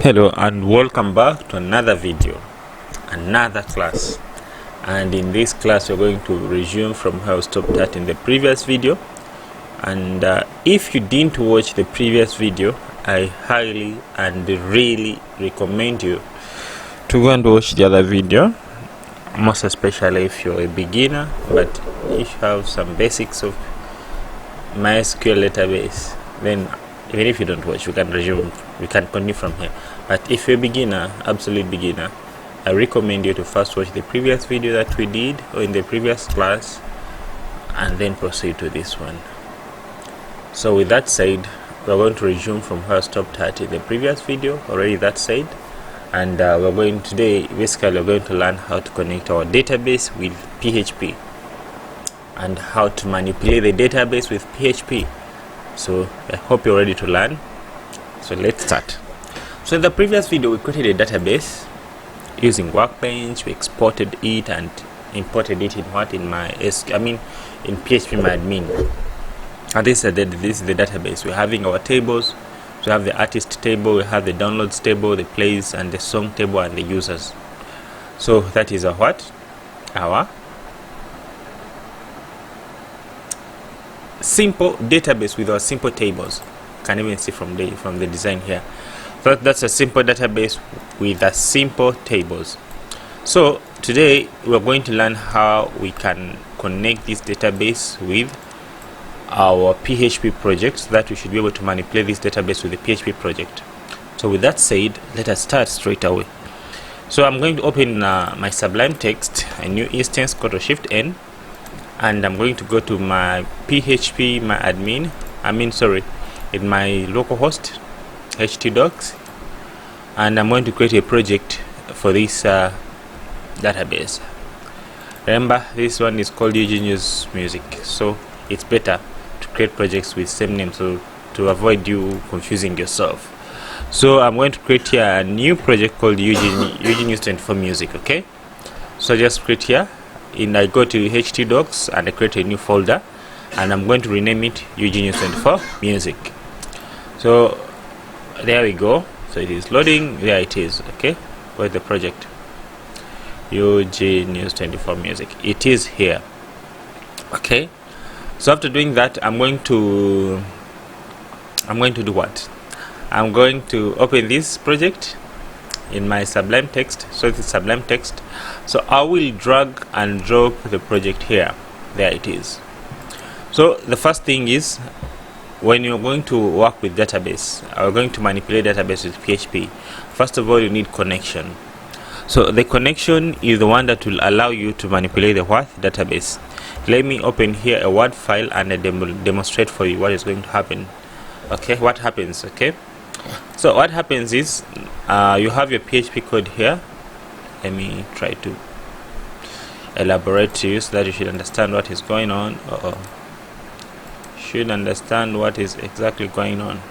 Hello and welcome back to another video, another class. And in this class we're going to resume from how we stopped at in the previous video. And if you didn't watch the previous video, I highly and really recommend you to go and watch the other video, most especially if you're a beginner, but if you have some basics of MySQL database, then even if you don't watch, we can resume, we can continue from here. But if you're a beginner, absolute beginner, I recommend you to first watch the previous video that we did, or in the previous class, and then proceed to this one. So with that said, we're going to resume from where I stopped at in the previous video, already that said. And we're going today, basically we're going to learn how to connect our database with PHP and how to manipulate the database with PHP. So I hope you're ready to learn. So let's start. So in the previous video we created a database using Workbench. We exported it and imported it in in PHP admin. And this is the database. We're having our tables. So we have the artist table, we have the downloads table, the plays and the song table, and the users. So that is our simple database with our simple tables. You can even see from the design here. So that's a simple database with a simple tables. So today we're going to learn how we can connect this database with our PHP project, so that we should be able to manipulate this database with the PHP project. So with that said, let us start straight away. So I'm going to open my Sublime Text, a new instance, Ctrl+Shift+N, and I'm going to go to my PHP in my localhost htdocs, and I'm going to create a project for this database. Remember, this one is called UG Music, so it's better to create projects with same name, so to avoid you confusing yourself. So I'm going to create here a new project called UG Music. Okay, so just create here, and I go to htdocs and I create a new folder, and I'm going to rename it UG Music. So there we go. So it is loading. There it is. Okay, where's the project? UG Music. It is here. Okay, so after doing that, I'm going to do what? I'm going to open this project in my Sublime Text. So it's Sublime Text. So I will drag and drop the project here. There it is. So the first thing is, when you're going to work with database, we're going to manipulate database with PHP. First of all, you need connection. So the connection is the one that will allow you to manipulate the database. Let me open here a Word file and I demonstrate for you what is going to happen. Okay, what happens? Okay, so what happens is you have your PHP code here. Let me try to elaborate to you so that you should understand what is going on. Should understand what is exactly going on.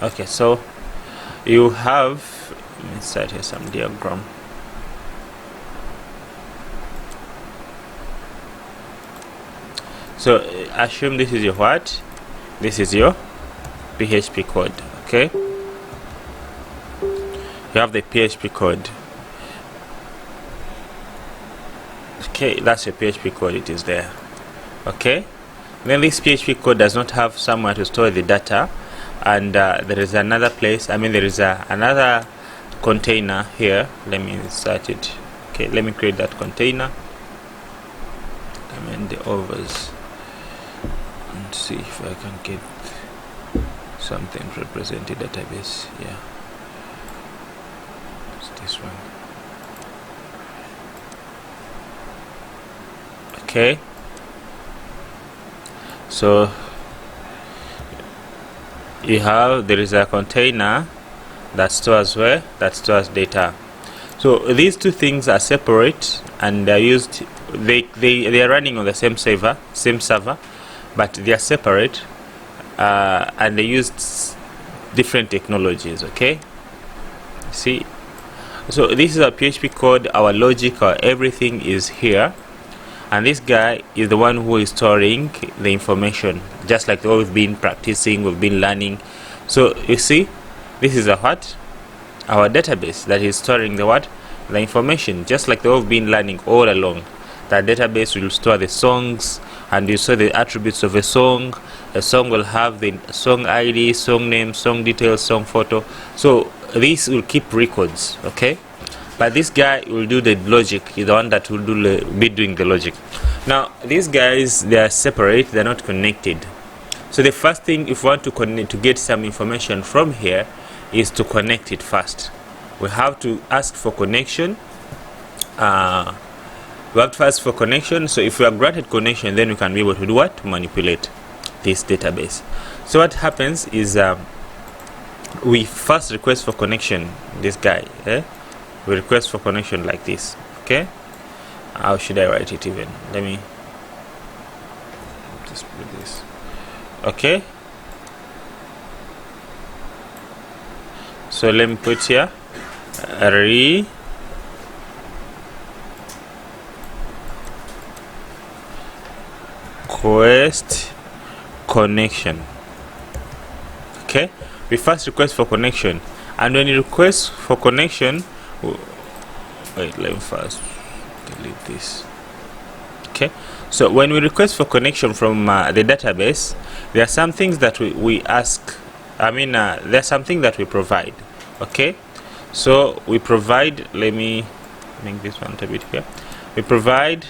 Okay, so you have, let me insert here some diagram. So assume this is your what? This is your PHP code. Okay, you have the PHP code. Okay, that's your PHP code. It is there. Okay, then this PHP code does not have somewhere to store the data, and there is another place. There is another container here. Let me insert it. Okay, let me create that container. The overs, and see if I can get something to represent the database. Yeah, it's this one. Okay, so there is a container that stores where? That stores data. So these two things are separate, and they're used. They are running on the same server, but they are separate, and they use different technologies. Okay, see. So this is our PHP code. Our logic, our everything is here. And this guy is the one who is storing the information, just like the way we've been practicing, we've been learning. So you see, this is a what? Our database that is storing the what? The information, just like we've been learning all along. That database will store the songs, and you saw the attributes of a song. A song will have the song ID, song name, song details, song photo. So this will keep records, okay? But this guy will do the logic. He's the one that will be doing the logic. Now these guys, they are separate, they're not connected. So the first thing, if we want to connect to get some information from here, is to connect it first. We have to ask for connection. We have to ask for connection. So if we are granted connection, then we can be able to do what? To manipulate this database. So what happens is we first request for connection. This guy, we request for connection like this. Okay, how should I write it even? Let me just put this. Okay, so let me put here request connection. Okay, we first request for connection, and when you request for connection, wait, let me first delete this. Okay, so when we request for connection from the database, there are some things that we ask. There are something that we provide. Okay, so we provide, let me make this one a bit here. We provide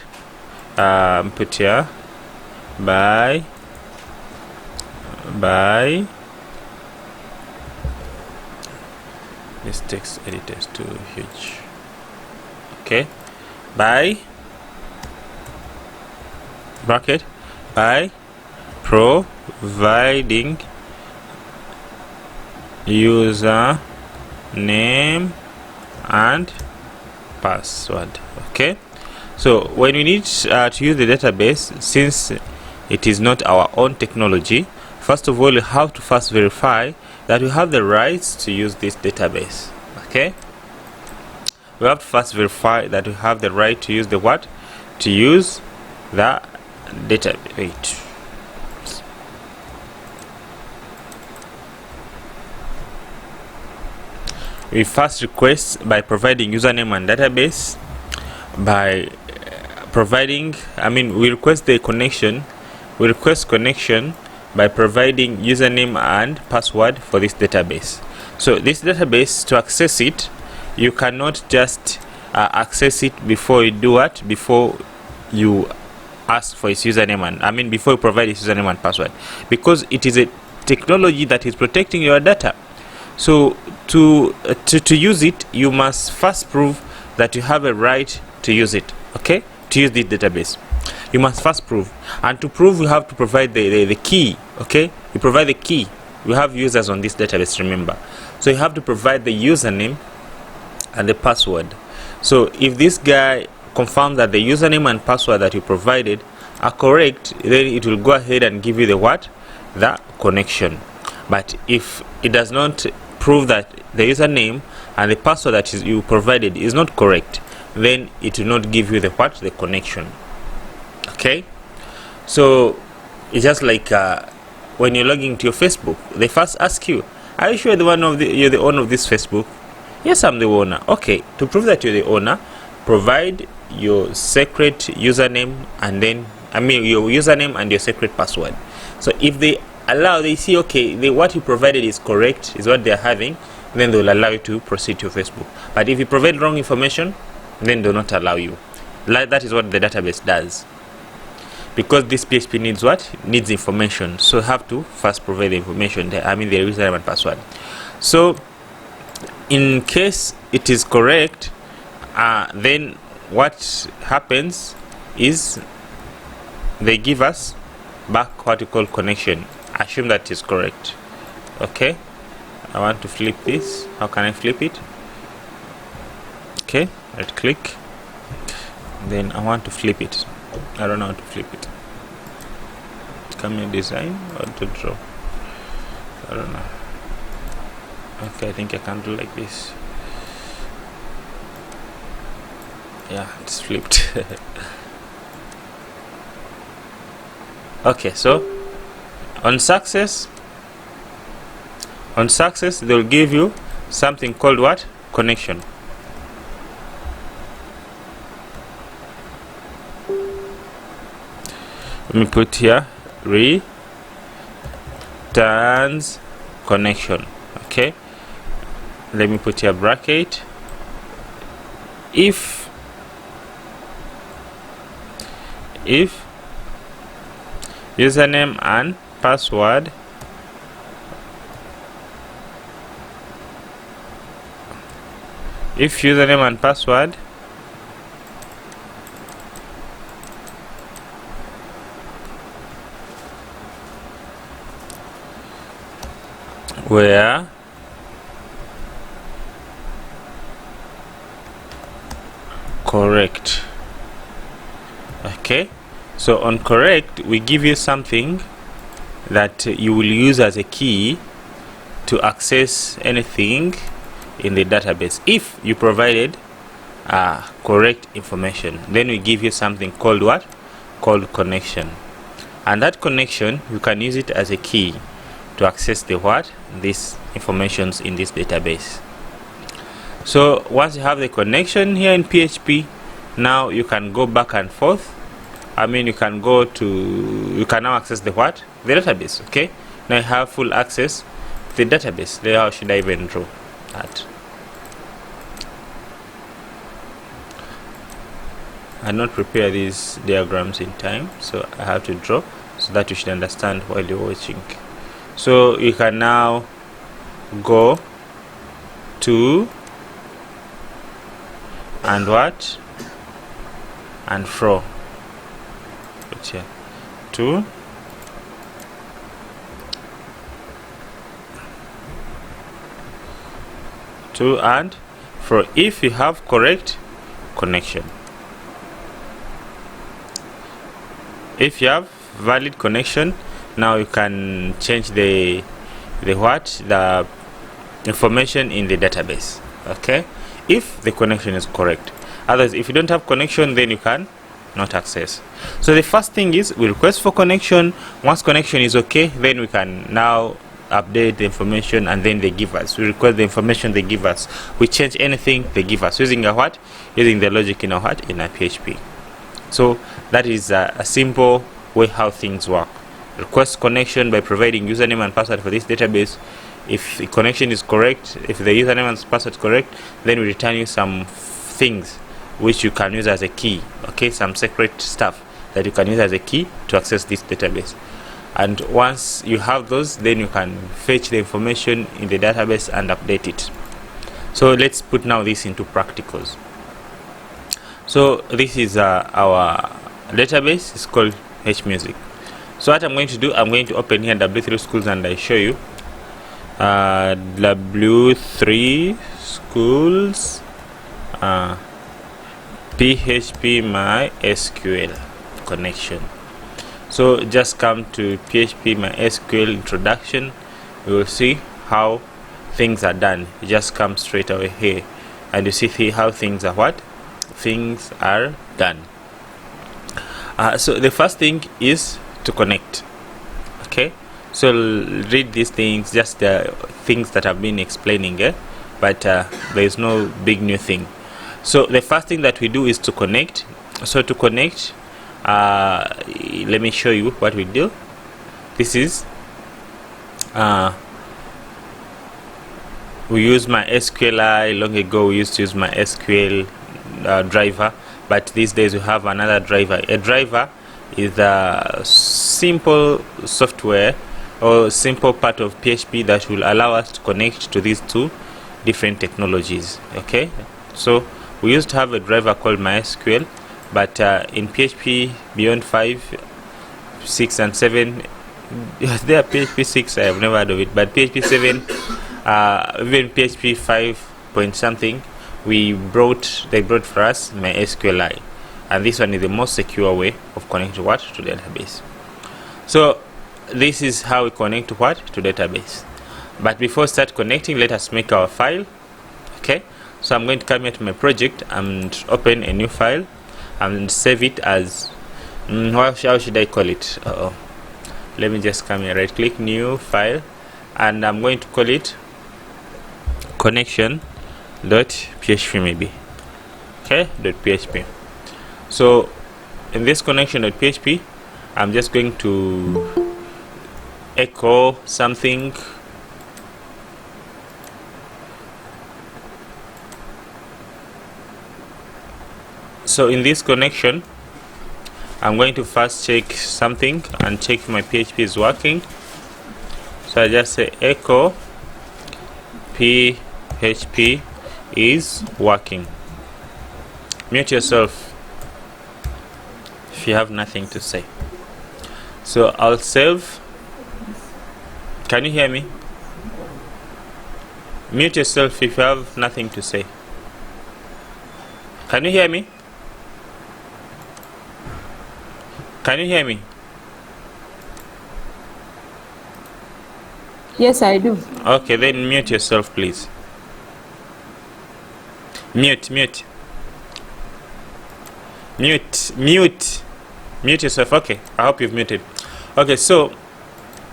put here by this text editor is too huge. Okay, by bracket by providing user name and password. Okay, so when we need to use the database, since it is not our own technology, first of all we have to first verify that we have the rights to use this database. Okay, we have to first verify that we have the right to use the what? To use the database. Wait. We first request by providing username and database. By providing, we request the connection. We request connection by providing username and password for this database. So this database, to access it, you cannot just access it before you do what? Before you ask for its username and before you provide its username and password, because it is a technology that is protecting your data. So to use it, you must first prove that you have a right to use it. Okay, to use this database, you must first prove, and to prove you have to provide the key. Okay, you provide the key. We have users on this database, remember, so you have to provide the username and the password. So if this guy confirms that the username and password that you provided are correct, then it will go ahead and give you the what? The connection. But if it does not prove that the username and the password that you provided is not correct, then it will not give you the what? The connection. Okay, so it's just like when you're logging to your Facebook, they first ask you, are you sure you're the owner of this Facebook? Yes, I'm the owner. Okay, to prove that you're the owner, provide your secret username and then your username and your secret password. So if they see, okay, what you provided is correct, is what they're having, then they'll allow you to proceed to Facebook. But if you provide wrong information, then they'll not allow you. That is what the database does, because this PHP needs what? Needs information. So you have to first provide the information, the username and password. So in case it is correct, then what happens is they give us back what we call connection. Assume that is correct. Okay, I want to flip this. How can I flip it? Okay, right click, then I want to flip it. I don't know how to flip it. Camera design or to draw, I don't know. Okay, I think I can do like this. Yeah, it's flipped. Okay, so on success, On success, they'll give you something called what? Connection. Let me put here returns connection. Okay, let me put here bracket. If username and password were correct. Okay, so on correct, we give you something that you will use as a key to access anything in the database. If you provided correct information, then we give you something called what? Called connection. And that connection, you can use it as a key to access the what? These informations in this database. So once you have the connection here in PHP, now you can go back and forth. I mean, you can now access the what? The database. Okay, now you have full access to the database. How should I even draw that? I not prepare these diagrams in time, so I have to draw so that you should understand while you're watching. So you can now go to and what? And fro. Put here to and fro if you have correct connection. If you have valid connection, now you can change the information in the database. Okay, if the connection is correct. Otherwise, if you don't have connection, then you can not access. So the first thing is we request for connection. Once connection is okay, then we can now update the information, and then they give us. We request the information, they give us. We change anything, they give us, using using the logic in our PHP. So that is a simple way how things work. Request connection by providing username and password for this database. If the connection is correct, if the username and password is correct, then we return you some things which you can use as a key. Okay, some secret stuff that you can use as a key to access this database. And once you have those, then you can fetch the information in the database and update it. So let's put now this into practicals. So this is our database. It's called PHP Music. So what I'm going to do, I'm going to open here W3 Schools, and I show you W3 Schools PHP MySQL connection. So just come to PHP MySQL introduction. You will see how things are done. You just come straight away here, and you see how things are things are done. So the first thing is to connect. Okay, so read these things, just the things that I've been explaining, but there is no big new thing. So the first thing that we do is to connect. So to connect, let me show you what we do. This is we use my SQLi. Long ago we used to use my SQL driver, but these days we have another driver. A driver is a simple software or simple part of PHP that will allow us to connect to these two different technologies. Okay, so we used to have a driver called MySQL, but in PHP beyond 5, 6 and 7, there PHP 6 I have never heard of it, but PHP 7, even PHP 5 point something, they brought for us MySQLi, and this one is the most secure way of connecting to the database. So this is how we connect to database. But before we start connecting, let us make our file. Okay, so I'm going to come here to my project and open a new file and save it as how should I call it? Let me just come here, right click, new file, and I'm going to call it connection.php maybe. Okay, .php. So in this connection.php, I'm just going to echo something. So in this connection, I'm going to first check something and check if my PHP is working. So I just say echo PHP is working. Mute yourself if you have nothing to say. So I'll save. Can you hear me? Mute yourself if you have nothing to say. Can you hear me? Can you hear me? Yes, I do. Okay, then mute yourself, please. Mute yourself. Okay, I hope you've muted. Okay, so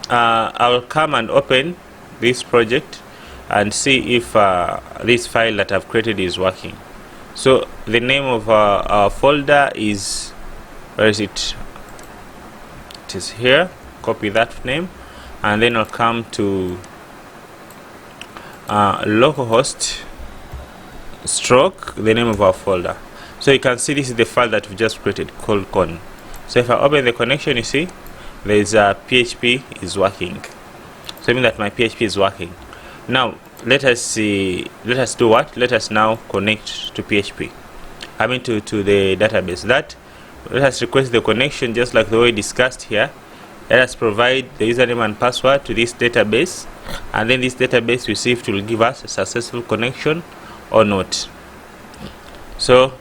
I'll come and open this project and see if this file that I've created is working. So the name of our folder is, where is it? It is here. Copy that name, and then I'll come to localhost stroke the name of our folder. So you can see this is the file that we just created called con. So if I open the connection, you see there is a PHP is working. So I mean that my PHP is working. Now let us see. Let us do what? Let us now connect to PHP. I mean to the database. Let us request the connection just like the way we discussed here. Let us provide the username and password to this database, and then this database will see if it will give us a successful connection or not. So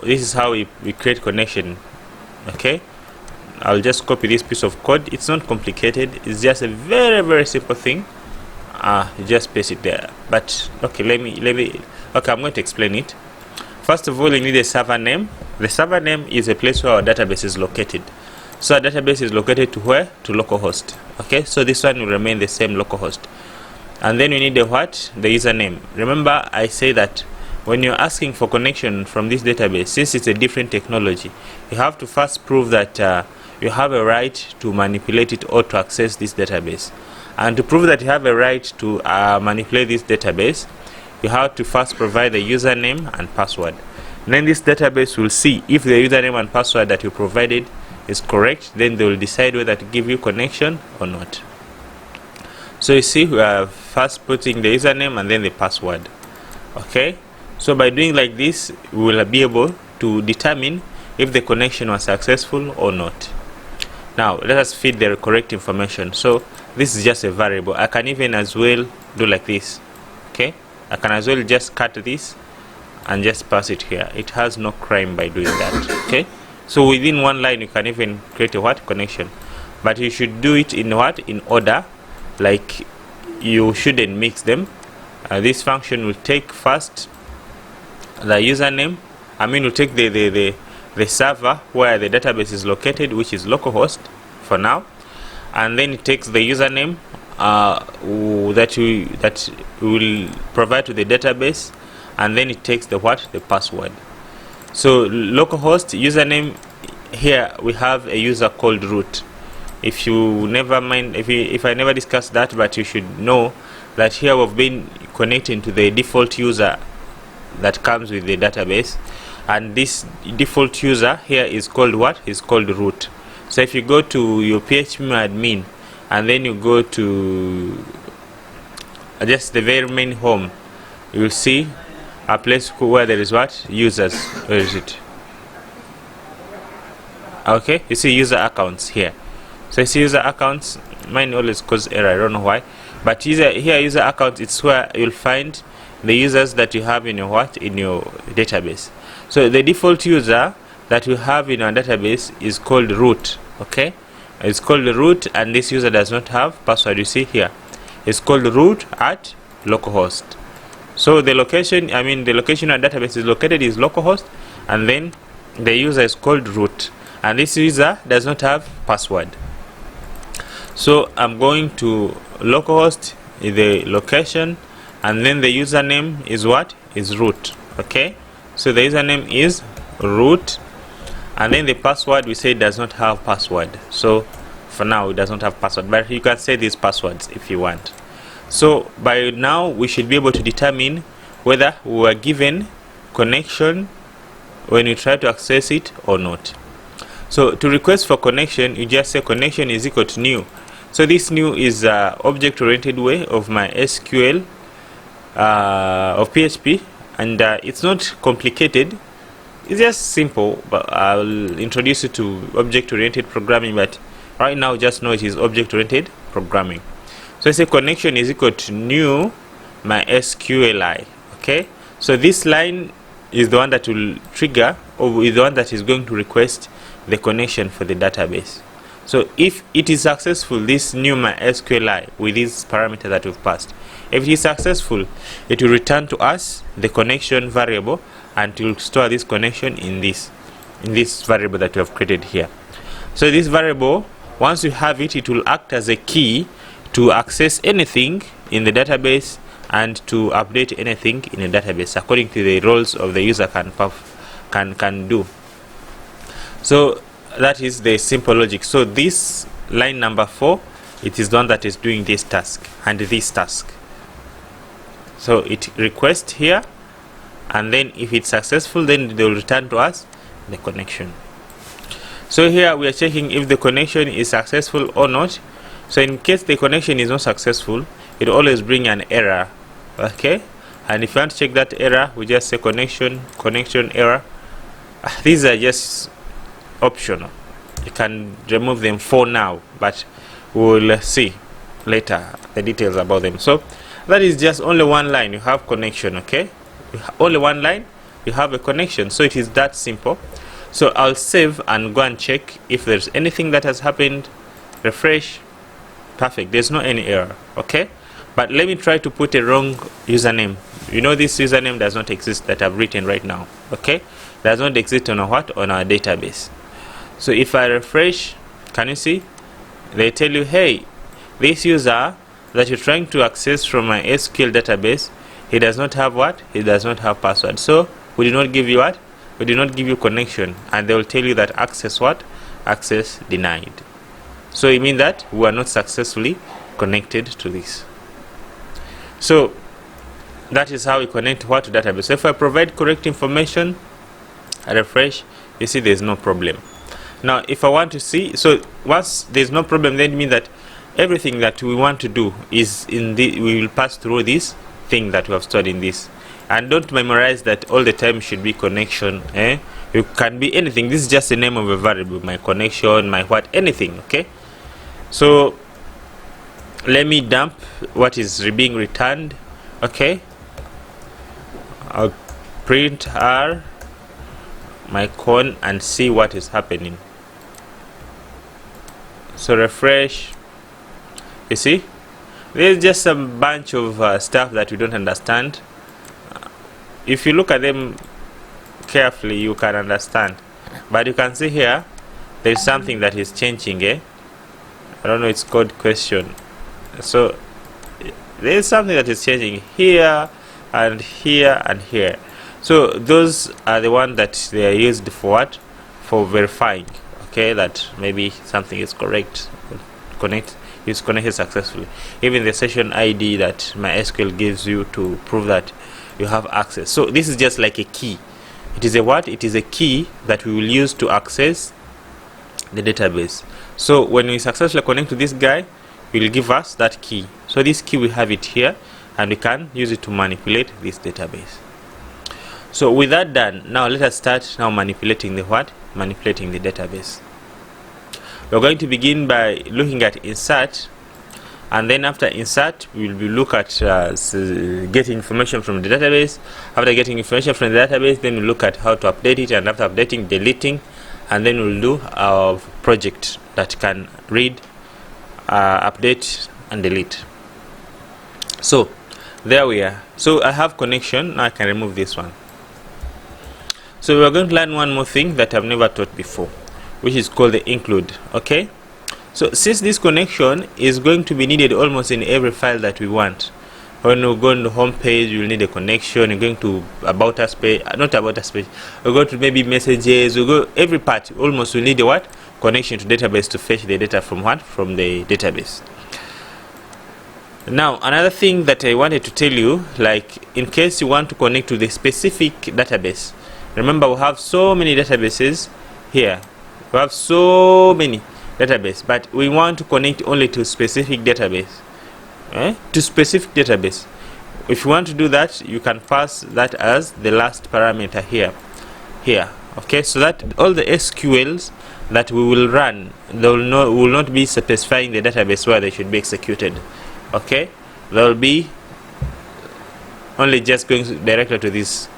this is how we create connection. Okay, I'll just copy this piece of code. It's not complicated. It's just a very simple thing. You just paste it there. But okay, let me okay, I'm going to explain it. First of all, you need a server name. The server name is a place where our database is located. So our database is located to where? To localhost. Okay, so this one will remain the same, localhost. And then we need the what? The username. Remember, I say that when you're asking for connection from this database, since it's a different technology, you have to first prove that you have a right to manipulate it or to access this database. And to prove that you have a right to manipulate this database, you have to first provide the username and password. And then this database will see if the username and password that you provided is correct. Then they will decide whether to give you connection or not. So you see, we are first putting the username and then the password. Okay, so by doing like this, we will be able to determine if the connection was successful or not. Now let us feed the correct information. So this is just a variable. I can even as well do like this. Okay, I can as well just cut this and just pass it here. It has no crime by doing that. Okay, so within one line you can even create a what? Connection. But you should do it in what? In order. Like, you shouldn't mix them. This function will take first the username. I mean, we'll take the server where the database is located, which is localhost for now, and then it takes the username that we will provide to the database, and then it takes the what? The password. So localhost username, here we have a user called root. If you never mind, if I never discussed that, but you should know that here we've been connecting to the default user that comes with the database, and this default user here is called what? Is called root. So if you go to your PHP admin and then you go to just the very main home, you will see a place where there is what? Users. Where is it? Okay, you see user accounts here. So you see user accounts. Mine always cause error, I don't know why. But user account, it's where you'll find the users that you have in your what? In your database. So the default user that you have in our database is called root. Okay, it's called root, and this user does not have password. You see here, it's called root at localhost. So the location, the location our database is located is localhost, and then the user is called root, and this user does not have password. So I'm going to localhost is the location, and then the username is what? Is root. Okay, so the username is root, and then the password we say does not have password. So for now it does not have password, but you can say these passwords if you want. So by now we should be able to determine whether we were given connection when you try to access it or not. So to request for connection, you just say connection is equal to new. So this new is object-oriented way of my SQL of PHP, and it's not complicated. It's just simple, but I'll introduce you to object-oriented programming. But right now, just know it is object-oriented programming. So I say connection is equal to new my SQLi. Okay, so this line is the one that will trigger, or is the one that is going to request the connection for the database. So if it is successful, this new MySQLi with this parameter that we've passed, if it is successful, it will return to us the connection variable, and it will store this connection in this variable that we have created here. So this variable, once you have it, it will act as a key to access anything in the database and to update anything in the database according to the roles of the user can do. So that is the simple logic. So this line number 4, it is the one that is doing this task and this task. So it requests here, and then if it's successful, then they will return to us the connection. So here we are checking if the connection is successful or not. So in case the connection is not successful, it will always bring an error. Okay, and if you want to check that error, we just say connection error. These are just optional. You can remove them for now, but we'll see later the details about them. So that is just only one line. You have connection. Okay, only one line, you have a connection. So it is that simple. So I'll save and go and check if there's anything that has happened. Refresh. Perfect, there's no any error. Okay, but let me try to put a wrong username. You know, this username does not exist that I've written right now. Okay, does not exist on our database. So if I refresh, can you see they tell you, hey, this user that you're trying to access from my SQL database, he does not have what? He does not have password. So we did not give you what? We did not give you connection, and they will tell you that access what? Access denied. So it means that we are not successfully connected to this. So that is how we connect what to database. So if I provide correct information, I refresh, you see there's no problem. Now if I want to see, so once there's no problem, then it means that everything that we want to do is in the, we will pass through this thing that we have stored in this. And don't memorize that all the time should be connection. It can be anything. This is just the name of a variable, my connection, my what, anything. Okay, so let me dump what is being returned. Okay, I'll print R my con and see what is happening. So refresh, you see there's just a bunch of stuff that we don't understand. If you look at them carefully, you can understand, but you can see here there's something that is changing. I don't know, it's called question. So there's something that is changing here and here and here. So those are the ones that they are used for what? For verifying, okay, that maybe something is correct, is connected successfully. Even the session ID that MySQL gives you to prove that you have access. So this is just like a key. It is a what? It is a key that we will use to access the database. So when we successfully connect to this guy, he will give us that key. So this key, we have it here, and we can use it to manipulate this database. So with that done, now let us start now manipulating the what? Manipulating the database. We're going to begin by looking at insert, and then after insert we will look at getting information from the database. After getting information from the database, then we'll look at how to update it, and after updating, deleting, and then we'll do our project that can read, update and delete. So there we are. So I have connection. Now I can remove this one. So we're going to learn one more thing that I've never taught before, which is called the include. Okay, So since this connection is going to be needed almost in every file that we want, when we go on the home page, you'll need a connection. You're going to about us page, not about us page. We'll go to maybe messages. We'll go every part. Almost we need a what? Connection to database to fetch the data from what? From the database. Now another thing that I wanted to tell you, like in case you want to connect to the specific database, remember we have so many databases here. We have so many databases, but we want to connect only to specific database. To specific database. If you want to do that, you can pass that as the last parameter here. Okay, so that all the SQLs that we will run, they will not be specifying the database where they should be executed. Okay, they will be only just going directly to this.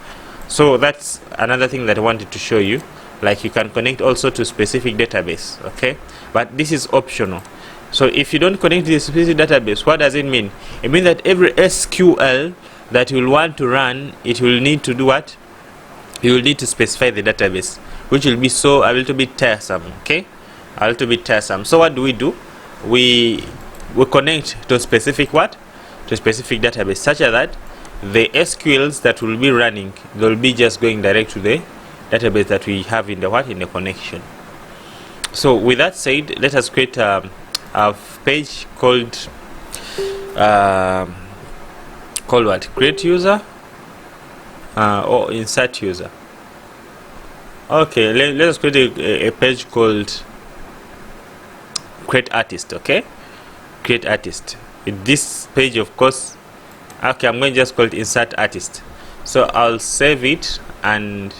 So that's another thing that I wanted to show you. Like you can connect also to specific database. Okay, but this is optional. So if you don't connect to the specific database, what does it mean? It means that every SQL that you will want to run, it will need to do what? You will need to specify the database, which will be so a little bit tiresome. Okay, a little bit tiresome. So what do? We connect to a specific what? To a specific database, such that the SQLs that will be running, they will be just going direct to the database that we have in the what? In the connection. So with that said, let us create a page called what? Create user or insert user. Okay, let us create a page called create artist. Okay, create artist. With this page, of course, okay, I'm going to just call it insert artist. So I'll save it and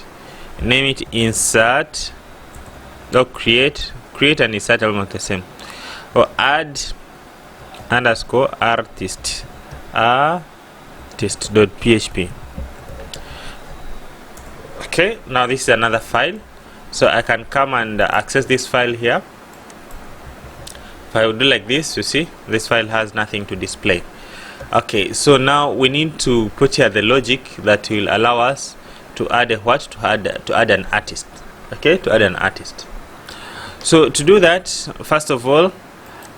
name it insert. No, create and insert almost the same. Or add underscore artist.php. Okay, now this is another file, so I can come and access this file here. If I would do like this, you see this file has nothing to display. Okay, so now we need to put here the logic that will allow us to add a what? To add an artist. Okay, to add an artist. So to do that, first of all,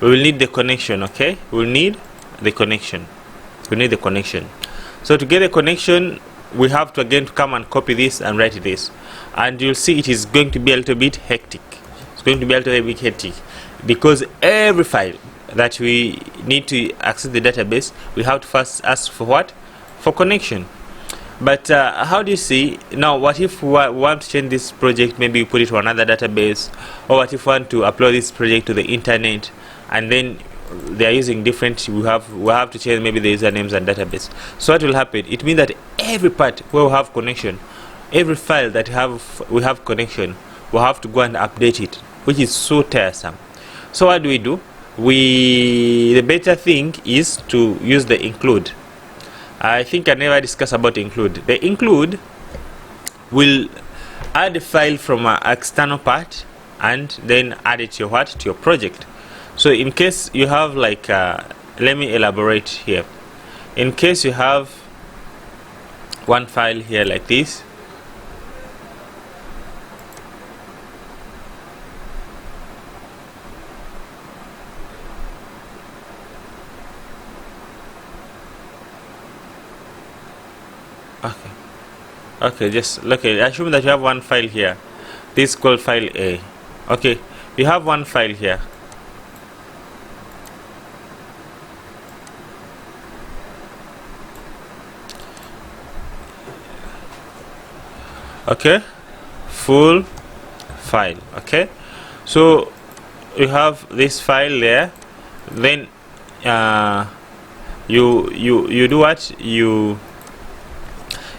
we will need the connection. Okay, we'll need the connection. So to get the connection, we have to again come and copy this and write this, and you'll see it is going to be a little bit hectic. It's going to be a little bit hectic because every file that we need to access the database, we have to first ask for what? For connection. But how do you see now? What if we want to change this project? Maybe we put it to another database, or what if we want to upload this project to the internet, and then they are using different. We have to change maybe the usernames and database. So what will happen? It means that every part where we have connection, every file that we have connection, we have to go and update it, which is so tiresome. So what do? The better thing is to use the include. I think I never discussed about include. The include will add a file from an external part and then add it to your what? To your project. So in case you have like, let me elaborate here. In case you have one file here like this, okay, just okay, assume that you have one file here. This is called file A. Okay, you have one file here. Okay, full file. Okay, so you have this file there. Then you do what?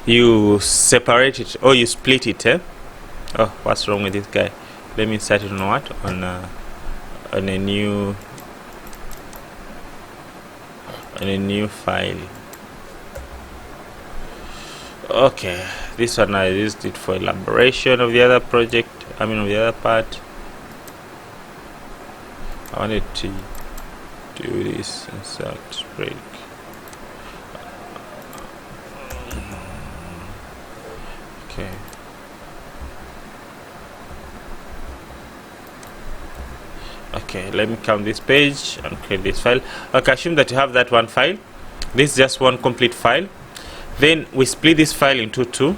You separate it or you split it. Oh, what's wrong with this guy? Let me start it on what? On a new file. Okay, this one I used it for elaboration of the other project. Of the other part. I wanted to do this insert break. Okay. Okay, let me count this page and create this file. Okay, assume that you have that one file. This is just one complete file. Then we split this file into two.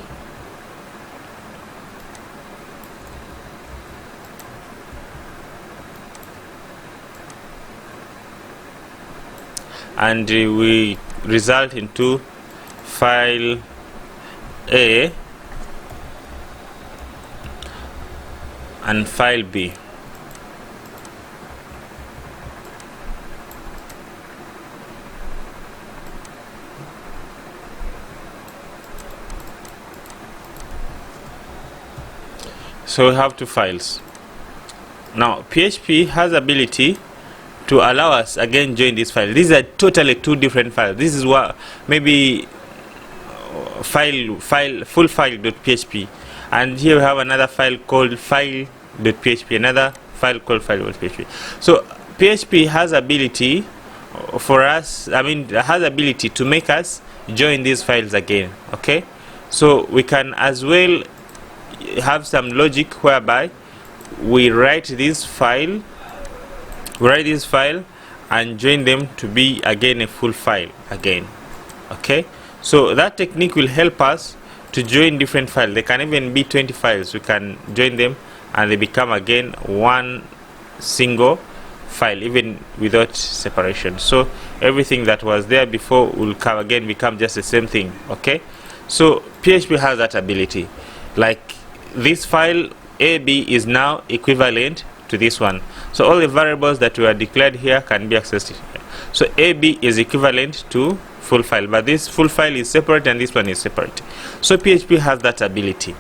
And we result into file A and file B. So we have two files. Now PHP has ability to allow us again join this file. These are totally two different files. This is what maybe full file.php, and here we have another file called file.php, another file called file.php. So PHP has ability for us, has ability to make us join these files again. Okay, so we can as well have some logic whereby we write this file and join them to be again a full file again. Okay, so that technique will help us to join different files. They can even be 20 files. We can join them and they become again one single file, even without separation. So everything that was there before will become just the same thing. Okay, so PHP has that ability. Like this file AB is now equivalent to this one, so all the variables that were declared here can be accessed here. So AB is equivalent to full file, but this full file is separate and this one is separate. So PHP has that ability.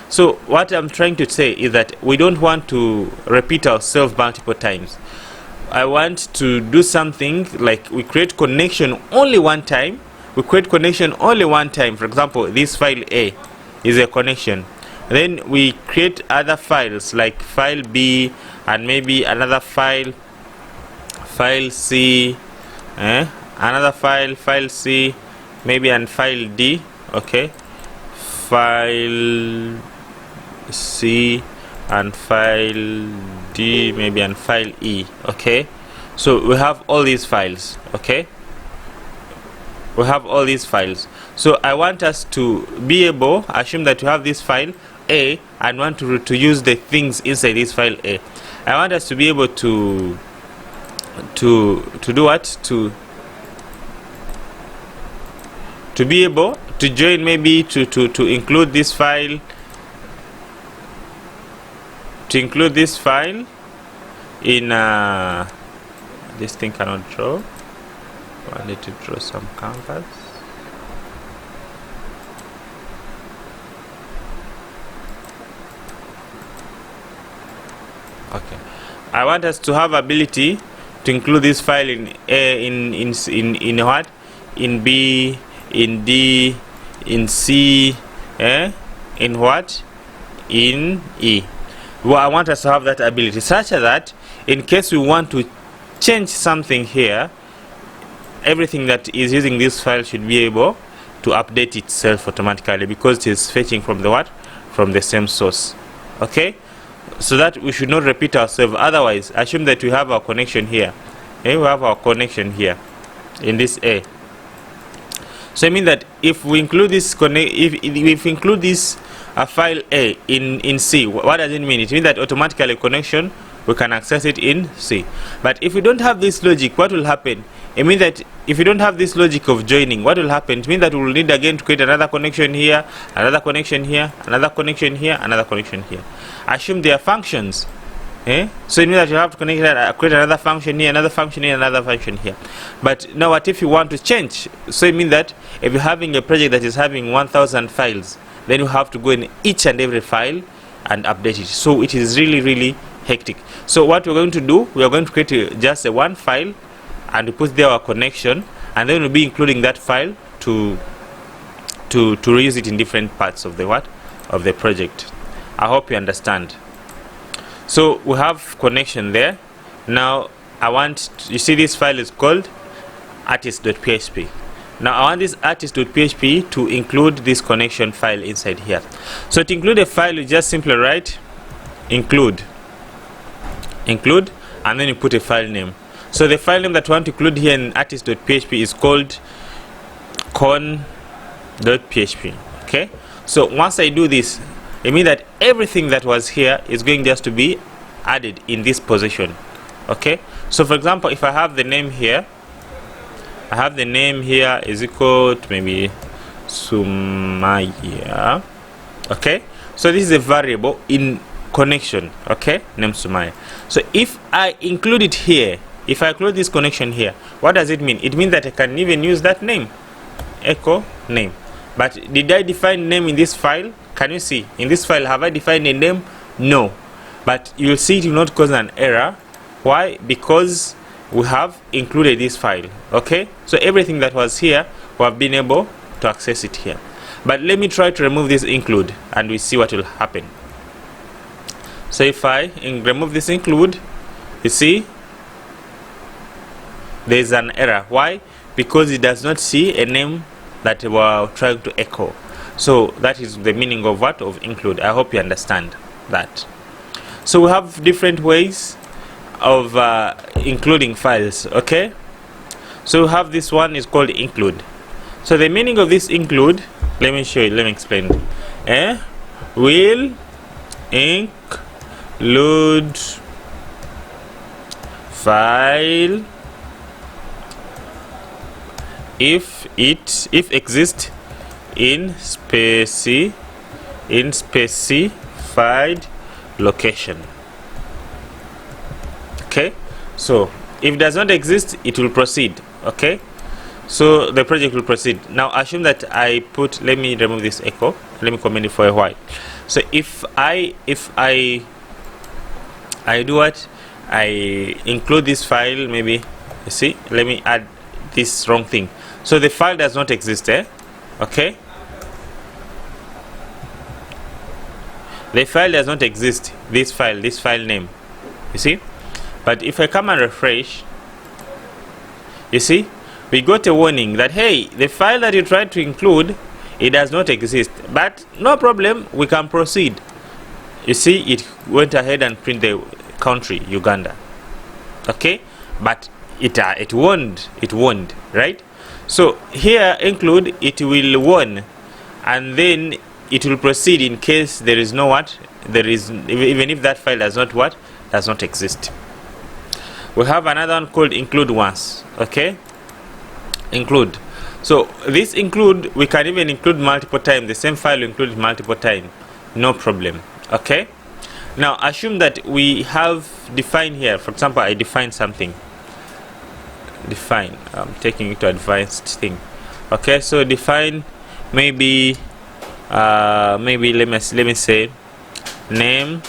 So what I'm trying to say is that we don't want to repeat ourselves multiple times. I want to do something like we create connection only one time. For example, this file A is a connection. Then we create other files like file B and maybe another file C, another file C, maybe, and file D. Okay, file C and file D, maybe, and file E. Okay, so we have all these files. Okay, we have all these files. So I want us to be able, assume that you have this file A and want to use the things inside this file A. I want us to be able to do what? To be able to join, maybe to include this file, in this thing cannot draw. I need to draw some canvas. Okay, I want us to have ability to include this file in A, in what? In B, in D, in C, in what? In E. Well, I want us to have that ability such that in case we want to change something here, everything that is using this file should be able to update itself automatically because it is fetching from the what? From the same source. Okay, so that we should not repeat ourselves. Otherwise, assume that we have our connection here. We have our connection here in this A. So I mean that if we include this if we include this file A in C, what does it mean? It means that automatically connection we can access it in C. But if we don't have this logic, what will happen? It means that if you don't have this logic of joining, what will happen? It means that we will need again to create another connection here, another connection here, another connection here, another connection here. Assume they are functions. So it means that you have to create another function here, another function here, another function here. But now what if you want to change? So it means that if you're having a project that is having 1000 files, then you have to go in each and every file and update it. So it is really hectic. So what we're going to do, we are going to create just a one file and we put there our connection, and then we'll be including that file to reuse it in different parts of the of the project. I hope you understand. So we have connection there. Now you see this file is called artist.php. Now I want this artist.php to include this connection file inside here. So to include a file, you just simply write include, and then you put a file name. So the file name that you want to include here in artist.php is called con.php. okay, so once I do this, it means that everything that was here is going just to be added in this position. Okay, so for example, if I have the name here, I have the name here is equal to maybe Sumaya. Okay, so this is a variable in connection. Okay, name Sumaya. So if I include it here, if I include this connection here, what does it mean? It means that I can even use that name, echo name. But did I define name in this file? Can you see in this file, have I defined a name? No, but you'll see it will not cause an error. Why? Because we have included this file. Okay, so everything that was here, we have been able to access it here. But let me try to remove this include and we see what will happen. So if I remove this include, you see there is an error. Why? Because it does not see a name that we are trying to echo. So that is the meaning of what? Of include. I hope you understand that. So we have different ways of including files. Okay, so we have this one is called include. So the meaning of this include, let me show you, let me explain. Will include file if exists in specified location. Okay, so if it does not exist, it will proceed. Okay, so the project will proceed. Now assume that I put, let me remove this echo, let me comment it for a while. So if I do what, I include this file, maybe, you see, let me add this wrong thing. So the file does not exist. Okay, the file does not exist, this file name, you see. But if I come and refresh, you see, we got a warning that, hey, the file that you tried to include, it does not exist. But no problem, we can proceed. You see, it went ahead and print the country, Uganda. Okay, but it warned, right? So here include, it will warn, and then it will proceed in case there is no what, there is, even if that file does not exist. We have another one called include once. Okay, include. So this include, we can even include multiple times. The same file will include multiple times, no problem. Okay, now assume that we have defined here, for example, I define something. Define, I'm taking it to advanced thing. Okay, so define maybe let me say name,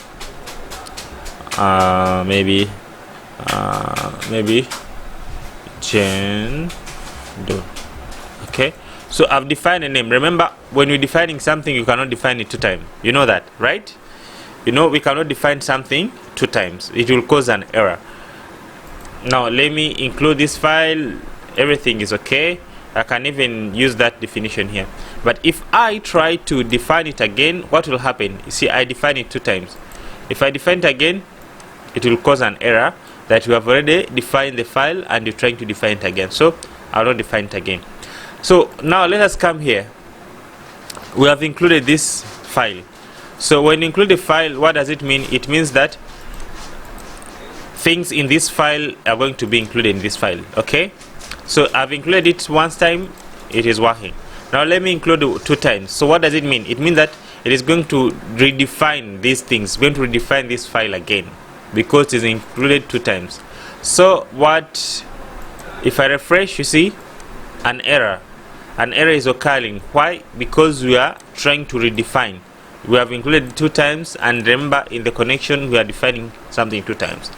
maybe Jane Doe. Okay, so I've defined a name. Remember, when you're defining something, you cannot define it 2 times. You know that, right? You know, we cannot define something 2 times. It will cause an error. Now let me include this file. Everything is okay. I can even use that definition here. But if I try to define it again, what will happen? You see, I define it 2 times. If I define it again, it will cause an error that you have already defined the file and you're trying to define it again. So I'll not define it again. So now let us come here. We have included this file. So when you include the file, what does it mean? It means that things in this file are going to be included in this file. Okay, so I've included it once time, it is working. Now let me include 2 times. So what does it mean? It means that it is going to redefine these things, going to redefine this file again, because it is included 2 times. So what if I refresh? You see an error is occurring. Why? Because we are trying to redefine. We have included 2 times, and remember, in the connection we are defining something 2 times.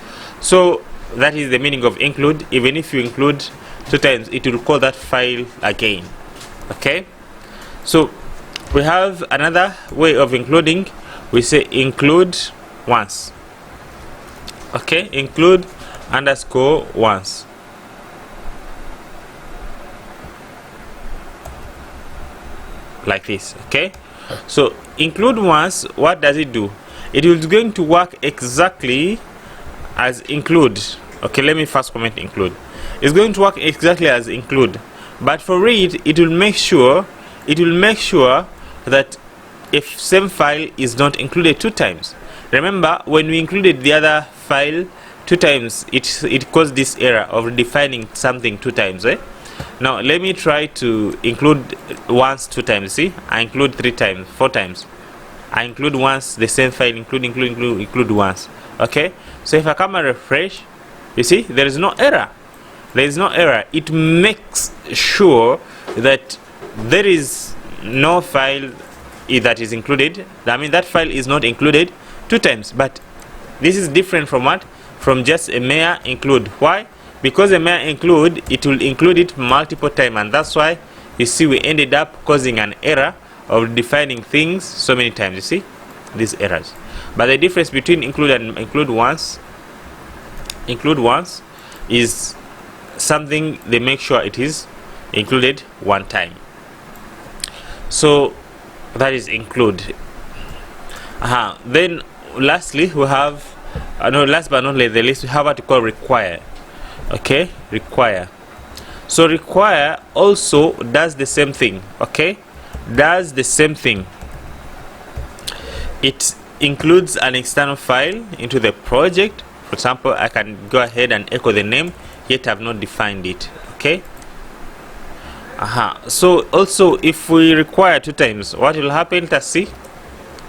So that is the meaning of include. Even if you include 2 times, it will call that file again. Okay, so we have another way of including. We say include once. Okay, include underscore once. Like this. Okay, so include once, what does it do? It is going to work exactly as include. Okay, let me first comment include. It's going to work exactly as include, but for read it will make sure that if same file is not included 2 times. Remember, when we included the other file 2 times, it caused this error of defining something 2 times. Now let me try to include once 2 times. See, I include 3 times, 4 times. I include once the same file, include once. Okay, so if I come and refresh, you see there is no error. There is no error. It makes sure that there is no file that is included. I mean, that file is not included 2 times. But this is different from what? From just a mere include. Why? Because a mere include, it will include it multiple times, and that's why you see we ended up causing an error of defining things so many times. You see these errors. But the difference between include and include once is something they make sure it is included 1 time. So that is include. Then lastly we have last but not least the least, we have what we call require. Okay, require. So require also does the same thing. Okay, does the same thing. It includes an external file into the project. For example, I can go ahead and echo the name, yet I have not defined it. Okay. So also, if we require 2 times, what will happen? Let's see.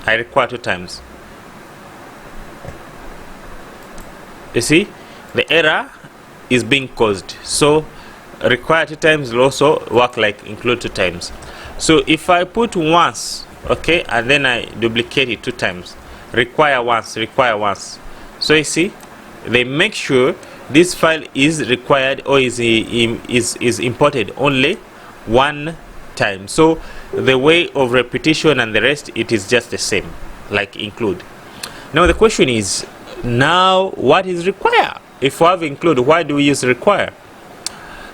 I require 2 times. You see, the error is being caused. So require 2 times will also work like include 2 times. So if I put once, okay, and then I duplicate it 2 times, require once. So you see, they make sure this file is required or is imported only 1 time. So the way of repetition and the rest, it is just the same, like include. Now the question is, now what is require? If we have include, why do we use require?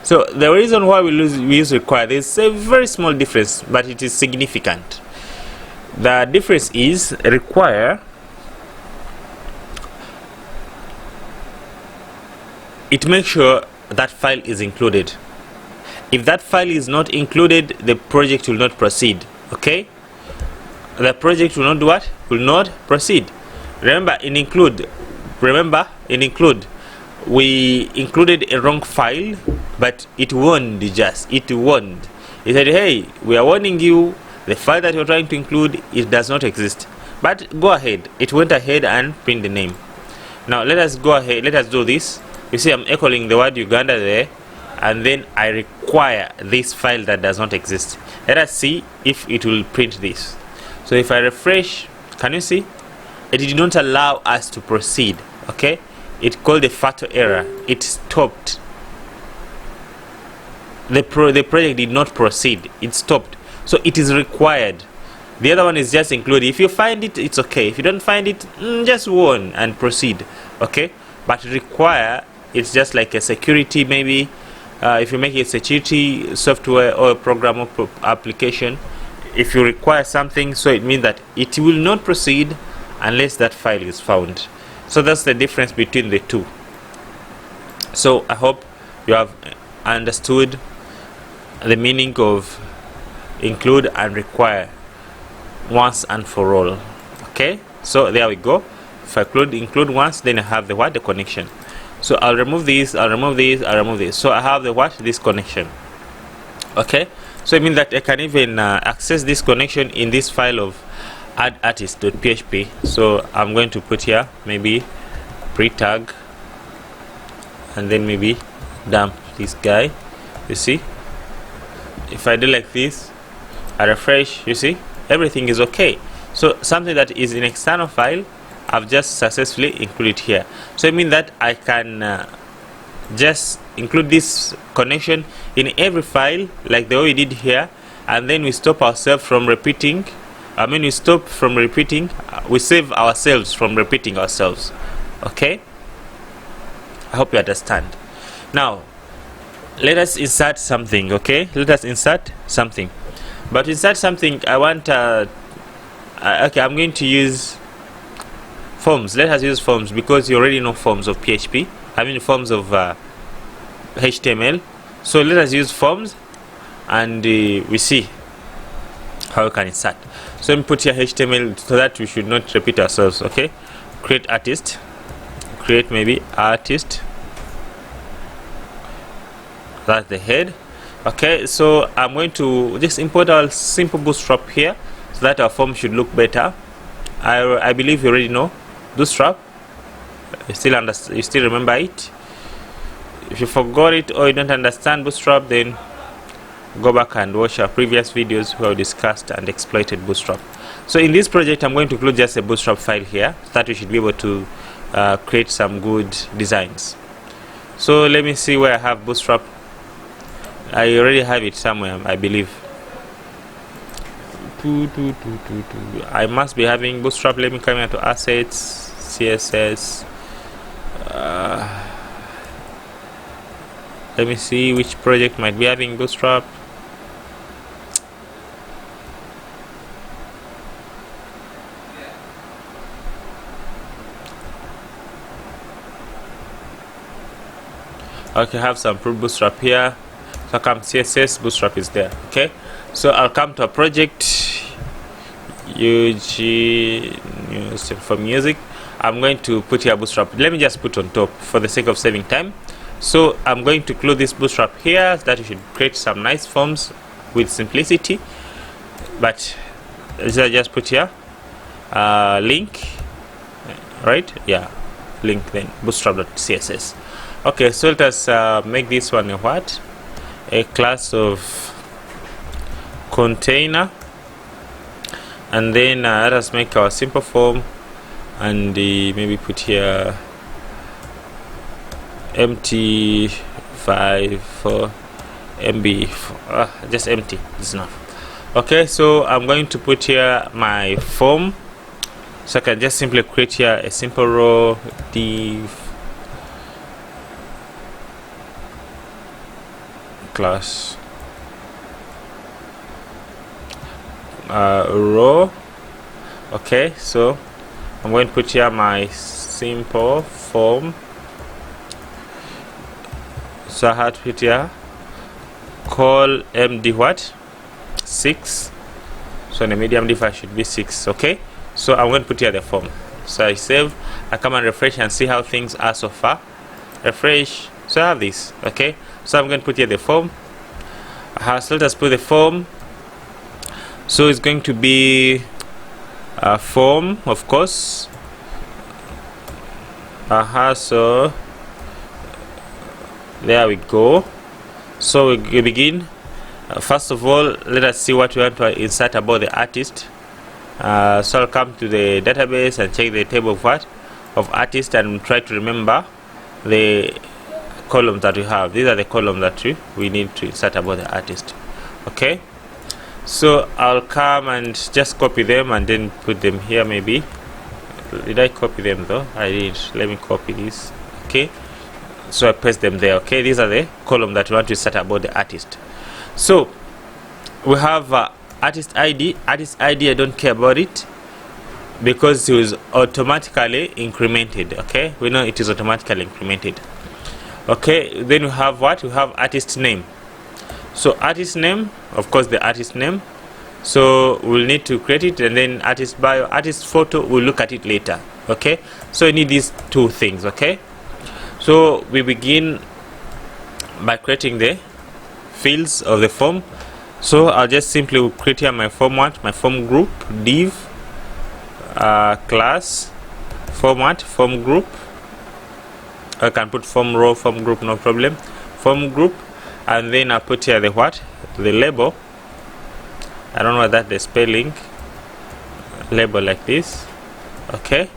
So the reason why we use require, there's a very small difference, but it is significant. The difference is require, it makes sure that file is included. If that file is not included, the project will not proceed. Okay, the project will not do what? Will not proceed. Remember in include, we included a wrong file, but it warned. It said, hey, we are warning you, the file that you're trying to include, it does not exist. But go ahead, it went ahead and print the name. Now let us go ahead, let us do this. You see, I'm echoing the word Uganda there, and then I require this file that does not exist. Let us see if it will print this. So if I refresh, can you see? It did not allow us to proceed. Okay, it called a fatal error. It stopped. The project did not proceed. It stopped. So it is required. The other one is just include. If you find it, it's okay. If you don't find it, just warn and proceed. Okay, but require, it's just like a security, maybe if you make a security software or a program or application, if you require something, so it means that it will not proceed unless that file is found. So that's the difference between the two. So I hope you have understood the meaning of include and require once and for all. Okay, so there we go. If I include once, then I have the what? The connection. So I'll remove this, I'll remove this. So I have the what? This connection. Okay, so it means that I can even access this connection in this file of addartist.php. So I'm going to put here maybe pre-tag, and then maybe dump this guy. You see, if I do like this, I refresh, you see, everything is okay. So something that is in external file, I've just successfully included here. So I mean that I can just include this connection in every file like the way we did here, and then we stop ourselves from repeating. We save ourselves from repeating ourselves. Okay, I hope you understand. Now let us insert something. Okay, let us insert something. But to insert something, I want okay, I'm going to use, forms. Let us use forms because you already know forms of PHP. I mean forms of HTML. So let us use forms, and we see how we can insert. So let me put here HTML so that we should not repeat ourselves. Okay, create artist, create maybe artist. That's the head. Okay, so I'm going to just import our simple Bootstrap here so that our form should look better. I believe you already know Bootstrap. You still remember it. If you forgot it or you don't understand Bootstrap, then go back and watch our previous videos where we discussed and exploited Bootstrap. So in this project, I'm going to include just a Bootstrap file here so that we should be able to create some good designs. So let me see where I have Bootstrap. I already have it somewhere, I believe. I must be having Bootstrap. Let me come here to assets, CSS. Let me see which project might be having Bootstrap. Okay, I have some Bootstrap here. So I come CSS, Bootstrap is there. Okay, so I'll come to a project, UG for music. I'm going to put here Bootstrap. Let me just put on top for the sake of saving time. So I'm going to include this Bootstrap here so that you should create some nice forms with simplicity. But let's just put here link, right? Yeah, link, then bootstrap.css. Okay, so let us make this one a what? A class of container, and then let us make our simple form, and maybe put here empty 5 for MB, just empty. This is enough. Okay, so I'm going to put here my form, so I can just simply create here a simple row div class row. Okay, so I'm going to put here my simple form. So I had to put here call md what 6. So in the medium div I should be 6. Okay, so I'm going to put here the form. So I save, I come and refresh and see how things are so far. Refresh, so I have this. Okay, so I'm going to put here the form. So let us put the form. So it's going to be a form, of course. So there we go. So we begin. First of all, let us see what we want to insert about the artist. So I'll come to the database and check the table of what? Of artist, and try to remember the columns that we have. These are the columns that we need to insert about the artist. Okay, so I'll come and just copy them and then put them here. Maybe did I copy them though? I did. Let me copy this. Okay, so I paste them there. Okay, these are the columns that we want to insert about the artist. So we have artist ID. Artist ID, I don't care about it because it was automatically incremented. Okay, we know it is automatically incremented. Okay, then we have what? We have artist name. So artist name, of course, the artist name. So we'll need to create it, and then artist bio, artist photo, we'll look at it later. Okay, so we need these two things. Okay, so we begin by creating the fields of the form. So I'll just simply create here my format, my form group, div class format, form group. I can put form row, form group, no problem. Form group, and then I put here the what? The label. I don't know that the spelling. Label like this. Okay,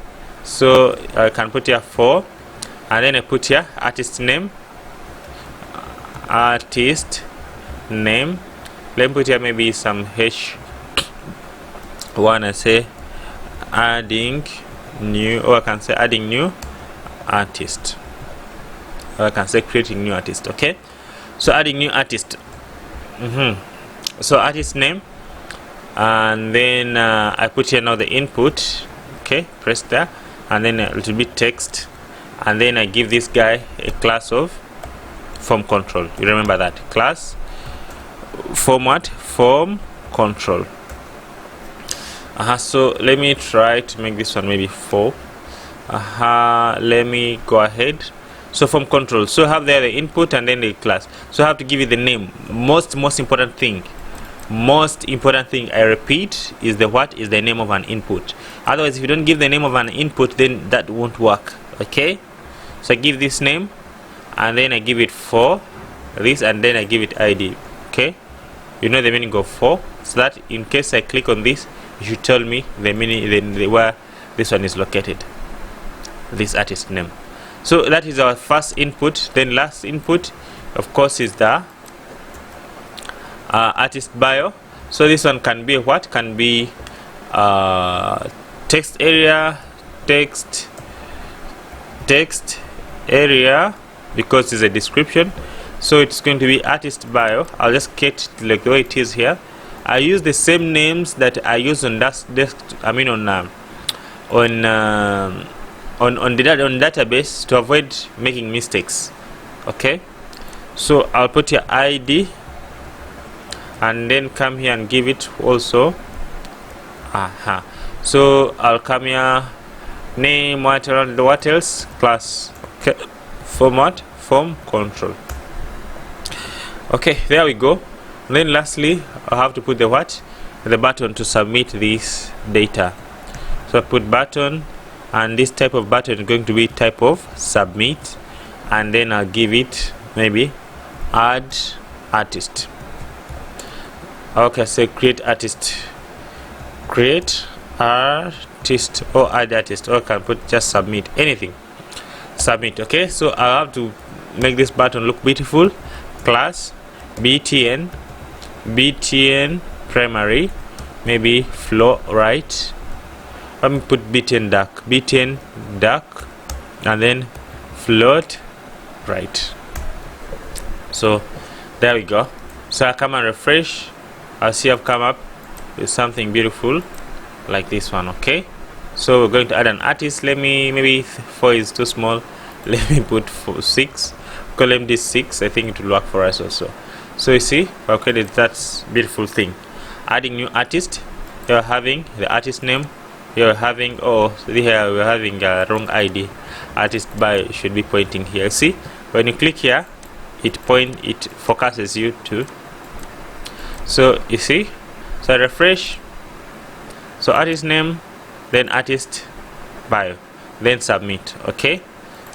so I can put here 4, and then I put here artist name. Artist name. Let me put here maybe some h1. I say adding new, or I can say adding new artist. I can say creating new artist. Okay, so adding new artist. So artist name, and then I put here now the input. Okay, press there, and then a little bit text, and then I give this guy a class of form control. You remember that class format form control. So let me try to make this one maybe 4. Let me go ahead. So form control, so have there the input and then the class. So I have to give it the name. Most important thing I repeat is the what is the name of an input. Otherwise, if you don't give the name of an input, then that won't work. Okay, so I give this name, and then I give it for this, and then I give it ID. Okay, you know the meaning of for, so that in case I click on this, you should tell me the meaning, then where this one is located, this artist name. So that is our first input. Then last input, of course, is the artist bio. So this one can be what? Can be text area, text area, because it's a description. So it's going to be artist bio. I'll just get it like the way it is here. I use the same names that I use on on database to avoid making mistakes. Okay, so I'll put your ID, and then come here and give it also. So I'll come here, name, what else, class. Okay, format form control. Okay, there we go. And then lastly, I have to put the button to submit this data. So I put button, and this type of button is going to be type of submit, and then I'll give it maybe add artist. Okay, so create artist, or add artist, or I can put just submit, anything, submit. Okay, so I have to make this button look beautiful. Class btn primary, maybe flow right. Let me put btn dark, and then float right. So there we go. So I come and refresh. I'll see I've come up with something beautiful like this one. Okay, so we're going to add an artist. Let me, maybe 4 is too small. Let me put 6. Call him this 6. I think it will work for us also. So you see, okay, that's beautiful thing. Adding new artist. You're having the artist name. You're having here we're having a wrong ID. Artist by should be pointing here. See, when you click here, it focuses you to. So you see, so I refresh. So artist name, then artist bio, then submit. Okay,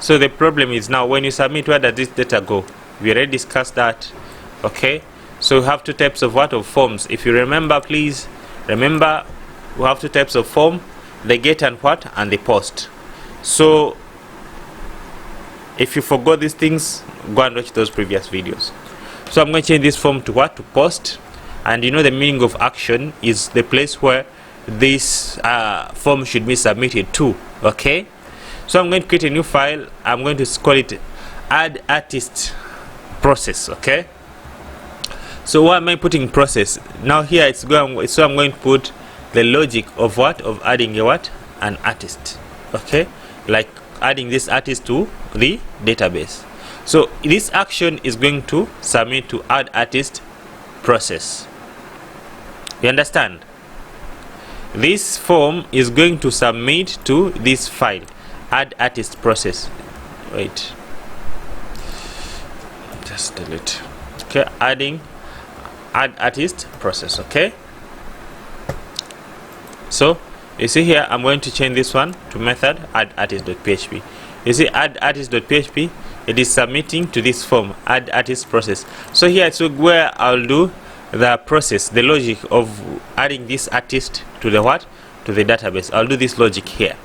so the problem is now when you submit, where does this data go? We already discussed that. Okay, so we have 2 types of forms. If you remember, please remember, we have 2 types of form: the get and and the post. So if you forgot these things, go and watch those previous videos. So I'm going to change this form to to post, and you know the meaning of action is the place where this form should be submitted to. Okay, so I'm going to create a new file. I'm going to call it add artist process. Okay, so why am I putting process now here? It's going, so I'm going to put the logic of adding an artist. Okay, like adding this artist to the database. So this action is going to submit to add artist process. You understand? This form is going to submit to this file, add artist process. Wait, just delete. Okay, add artist process. Okay, so you see here I'm going to change this one to method add artist.php. You see, add artist.php, it is submitting to this form, add artist process. So here it's where I'll do the process, the logic of adding this artist to the to the database. I'll do this logic here.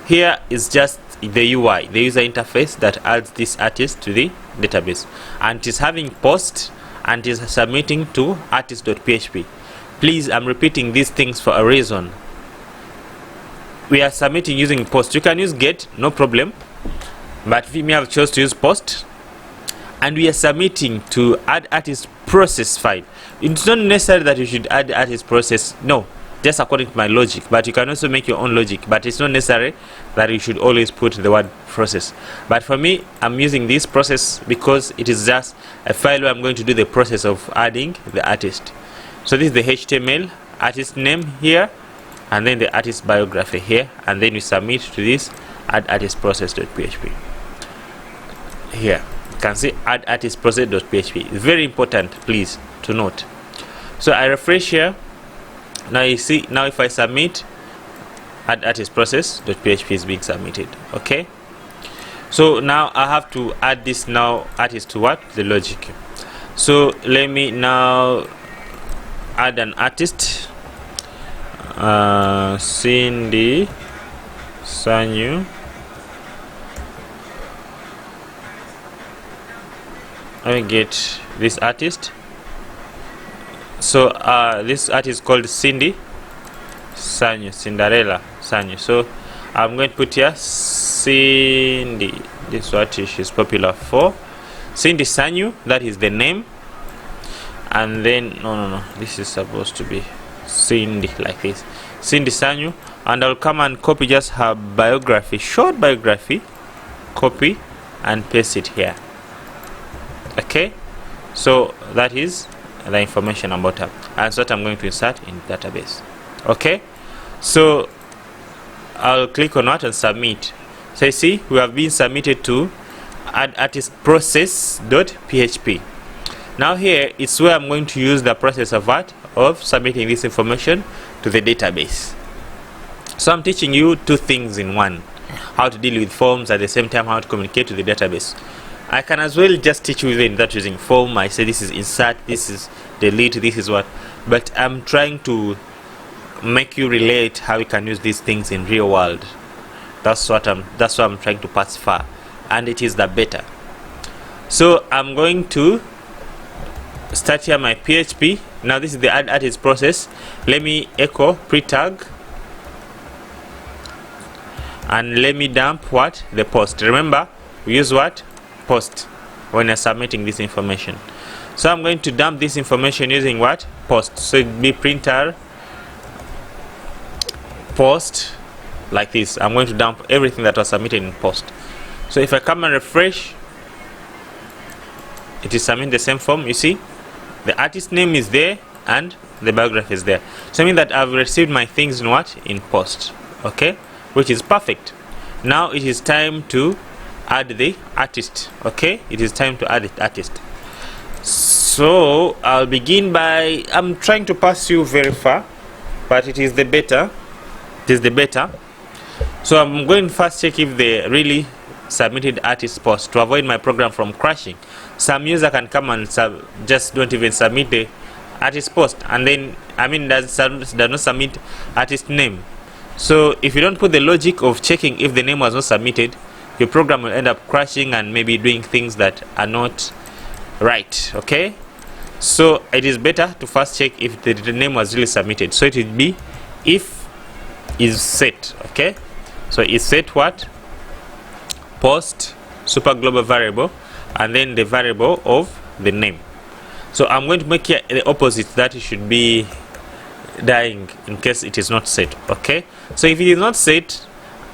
Here is just the UI, the user interface that adds this artist to the database, and it is having post, and it is submitting to artist.php. Please, I'm repeating these things for a reason. We are submitting using post. You can use get, no problem, but we may have chose to use post, and we are submitting to add artist process file. It's not necessary that you should add artist process. No, just according to my logic, but you can also make your own logic, but it's not necessary that you should always put the word process. But for me, I'm using this process because it is just a file where I'm going to do the process of adding the artist. So this is the HTML artist name here, and then the artist biography here, and then you submit to this add artist process.php. Here you can see add artist process.php. It's very important, please, to note. So I refresh here. Now you see, now if I submit, add artist process.php is being submitted. Okay, so now I have to add this now artist to what? The logic. So let me now add an artist, Cindy Sanyu. Let me get this artist. So this artist is called Cindy Sanyu, Cinderella Sanyu. So I'm going to put here Cindy. This is what she's popular for. Cindy Sanyu, that is the name. And then no, this is supposed to be Cindy, like this, Cindy Sanyu. And I'll come and copy just her biography, short biography, copy and paste it here. Okay, so that is the information about her, and so what I'm going to insert in the database. Okay, so I'll click on that and submit. So you see, we have been submitted to add artist process.php. Now here it's where I'm going to use the process of what? Of submitting this information to the database. So I'm teaching you two things in one: how to deal with forms, at the same time how to communicate to the database. I can as well just teach you even that using form. I say this is insert, this is delete, this is what, but I'm trying to make you relate how you can use these things in real world. That's what I'm trying to pass far, and it is the better. So I'm going to start here my PHP. Now this is the add artist process. Let me echo pre-tag, and let me dump what? The post. Remember, we use what? Post when you're submitting this information. So I'm going to dump this information using what? Post. So it be printer post, like this. I'm going to dump everything that was submitted in post. So if I come and refresh, it is submitting the same form. You see, the artist name is there and the biography is there. So I mean that I've received my things in what? In post. Okay, which is perfect. Now it is time to add the artist. Okay, it is time to add the artist. So I'll begin by, I'm trying to pass you very far, but it is the better. It is the better. So I'm going to first check if they really submitted artist post to avoid my program from crashing. Some user can come and just don't even submit the artist post, and then does not submit artist name. So if you don't put the logic of checking if the name was not submitted, your program will end up crashing and maybe doing things that are not right. Okay, so it is better to first check if the name was really submitted. So it will be if is set. Okay, so is set what? Post super global variable, and then the variable of the name. So I'm going to make here the opposite, that it should be dying in case it is not set. Okay, so if it is not set,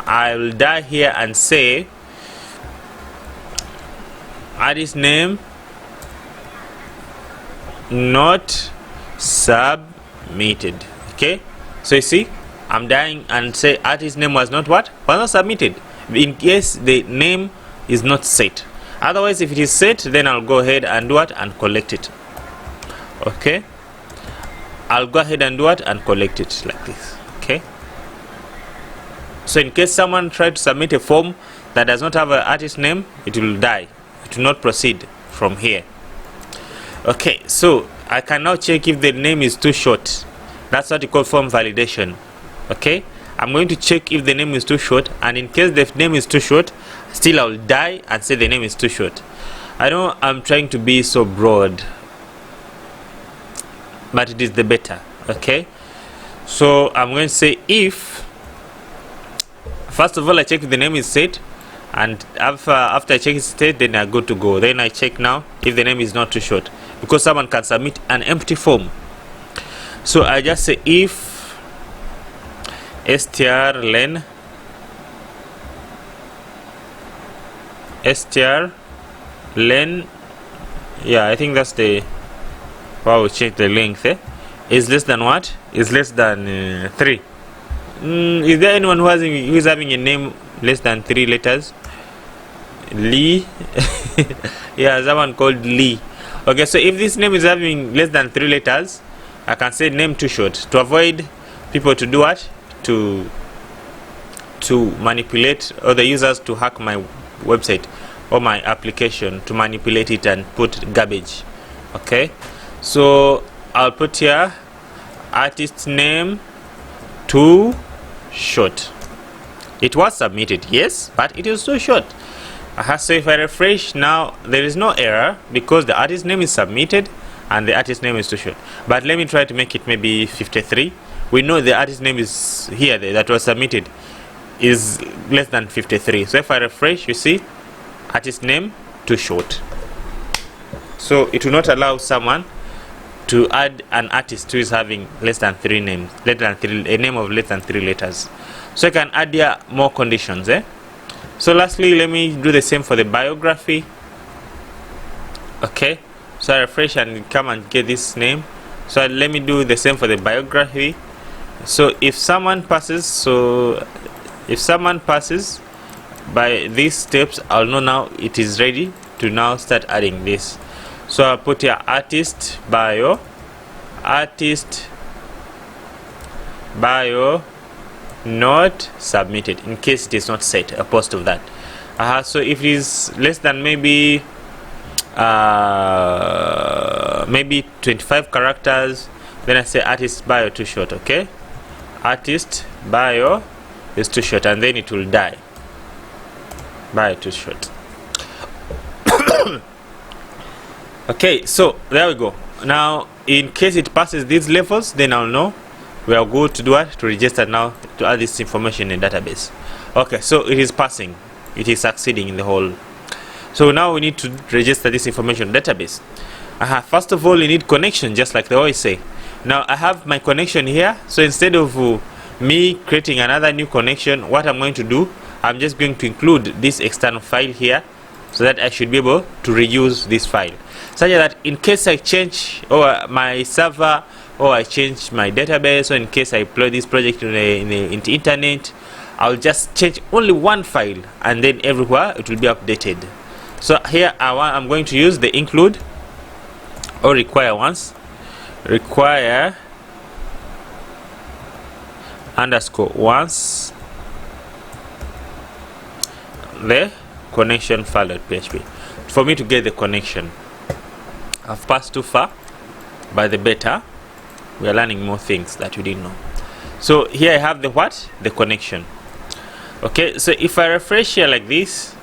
I will die here and say artist name not submitted. Okay, so you see, I'm dying and say artist name was not what? Was not submitted, in case the name is not set. Otherwise, if it is set, then I'll go ahead and do what? And collect it. Okay, I'll go ahead and do what? And collect it like this. Okay, so in case someone tried to submit a form that does not have an artist name, it will die. It will not proceed from here. Okay, so I can now check if the name is too short. That's what you call form validation. Okay, I'm going to check if the name is too short, and in case the name is too short, still I'll die and say the name is too short. I know I'm trying to be so broad, but it is the better. Okay, so I'm going to say if, first of all, I check if the name is set, and after I check its state, then I go to go. Then I check now if the name is not too short, because someone can submit an empty form. So I just say if strlen yeah, I think that's the wow, we'll check the length is less than what? Is less than 3. Is there anyone who is having a name less than 3 letters? Lee. Yeah, someone called Lee. Okay, so if this name is having less than 3 letters, I can say name too short to avoid people to do what? To manipulate, or the users to hack my website or my application, to manipulate it and put garbage. Okay, so I'll put here artist name too short. It was submitted, yes, but it is too short. So if I refresh now, there is no error because the artist name is submitted and the artist name is too short. But let me try to make it maybe 53. We know the artist name is here, that was submitted, is less than 53. So if I refresh, you see artist name too short. So it will not allow someone to add an artist who is having less than 3 names, a name of less than 3 letters. So I can add here more conditions. So lastly, let me do the same for the biography. Okay, so I refresh and come and get this name. So let me do the same for the biography. So if someone passes, by these steps, I'll know now it is ready to now start adding this. So I'll put here artist bio not submitted, in case it is not set, a post of that. So if it is less than maybe 25 characters, then I say artist bio too short. Okay, artist bio is too short, and then it will die. Bio too short. Okay, so there we go. Now in case it passes these levels, then I'll know we are good to do what? To register now, to add this information in database. Okay, so it is passing, it is succeeding in the whole. So now we need to register this information in database. First of all, you need connection, just like they always say. Now I have my connection here, so instead of me creating another new connection, what I'm going to do, I'm just going to include this external file here, so that I should be able to reuse this file, such that in case I change my server, or I change my database, or in case I upload this project into internet, I'll just change only one file, and then everywhere it will be updated. So here I'm going to use the include or require underscore once the connection file.php for me to get the connection. I've passed too far by the beta. We are learning more things that you didn't know. So here I have the what? The connection. Okay, so if I refresh here like this,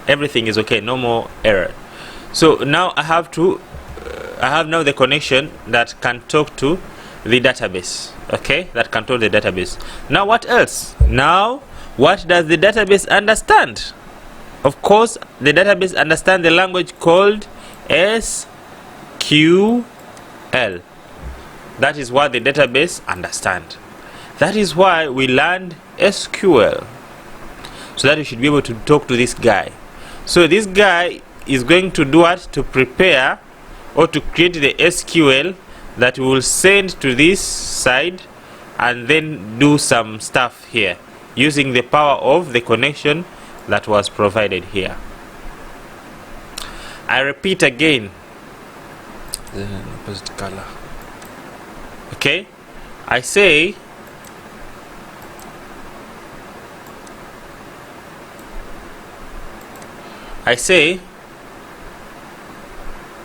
everything is okay, no more error. So now I have now the connection that can talk to the database. Okay, that can talk to the database. Now what else? Now what does the database understand? Of course, the database understands the language called SQL. That is what the database understands. That is why we learned SQL, so that we should be able to talk to this guy. So this guy is going to do what? To prepare or to create the SQL that we will send to this side, and then do some stuff here using the power of the connection that was provided here. I repeat again. Opposite color. Okay, I say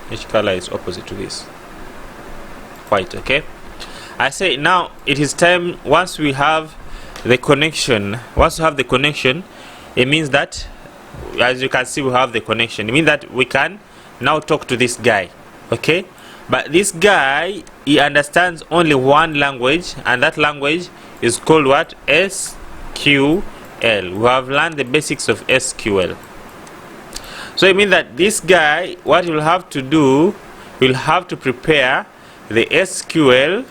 which color is opposite to this? White. Okay, I say now it is time, once we have the connection, it means that, as you can see, we have the connection. It means that we can now talk to this guy. Okay, but this guy, he understands only one language, and that language is called what? SQL. We have learned the basics of SQL. So it means that this guy, what you'll have to do, you'll have to prepare the SQL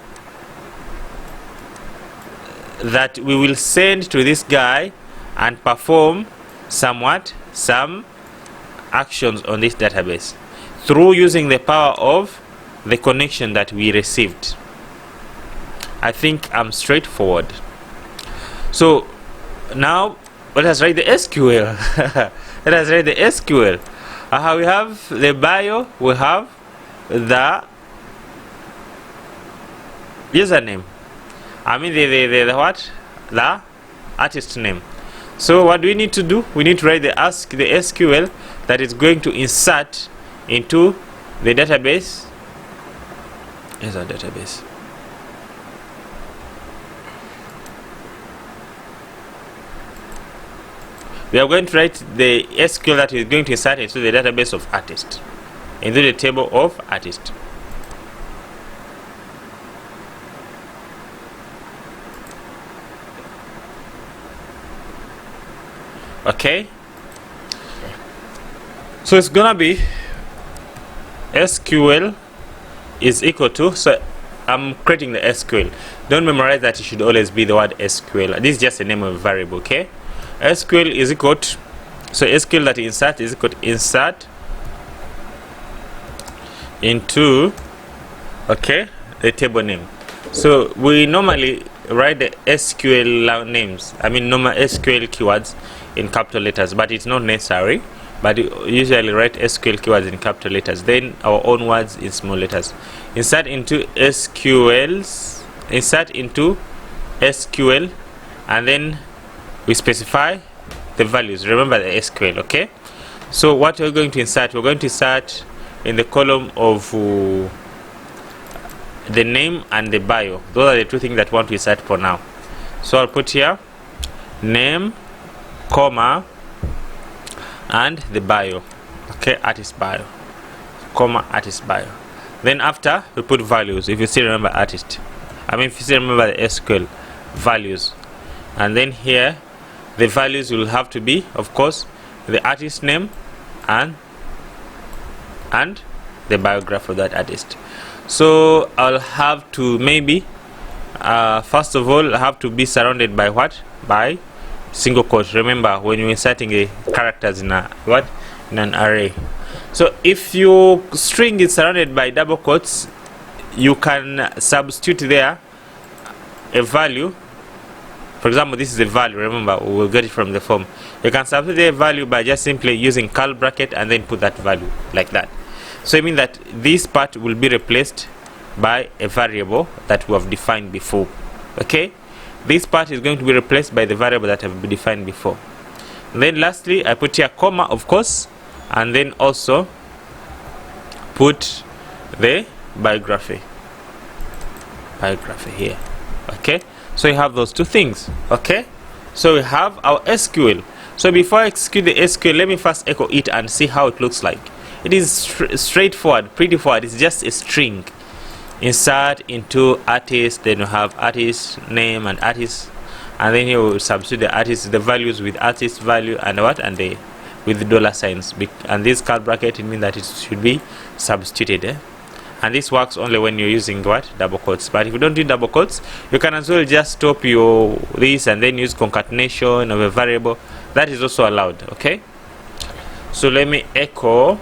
that we will send to this guy and perform some actions on this database through using the power of the connection that we received. I think I'm straightforward. So now let us write the SQL. Let us write the SQL. We have the bio, we have the username. I mean the what? The artist name. So what do we need to do? We need to write the SQL that is going to insert into the database. Here's our database. We are going to write the SQL that is going to insert into the database of artist, into the table of artist. Okay, so it's gonna be SQL is equal to, so I'm creating the SQL. Don't memorize that, it should always be the word SQL. This is just the name of a variable. Okay, SQL is equal to, so SQL that insert is equal to insert into, okay, the table name. So we normally write the SQL names, I mean normal SQL keywords in capital letters, but it's not necessary. But usually write SQL keywords in capital letters, then our own words in small letters. Insert into SQLs, insert into SQL, and then we specify the values. Remember the SQL. Okay, so what we're going to insert, we're going to insert in the column of the name and the bio. Those are the two things that we want to insert for now. So I'll put here name, comma, and the bio. Okay, artist bio, comma, artist bio. Then after we put values, if you still remember artist, I mean if you still remember the SQL values. And then here the values will have to be, of course, the artist name and the biograph of that artist. So I'll have to maybe first of all have to be surrounded by what? By single quotes. Remember, when you're inserting the characters in a what? In an array. So if your string is surrounded by double quotes, you can substitute there a value. For example, this is a value. Remember, we will get it from the form. You can substitute the value by just simply using curly bracket and then put that value like that. So it means that this part will be replaced by a variable that we have defined before. Okay, this part is going to be replaced by the variable that have been defined before. And then lastly, I put here comma, of course, and then also put the biography here. Okay, so you have those two things. Okay, so we have our SQL. So before I execute the SQL, let me first echo it and see how it looks like. It is straightforward, pretty forward. It's just a string. Insert into artist, then you have artist name and artist, and then you will substitute the artist, the values with artist value and what, and the with the dollar signs. And this curly bracket, it means that it should be substituted. And this works only when you're using what? Double quotes. But if you don't do double quotes, you can as well just stop your this and then use concatenation of a variable. That is also allowed. Okay, so let me echo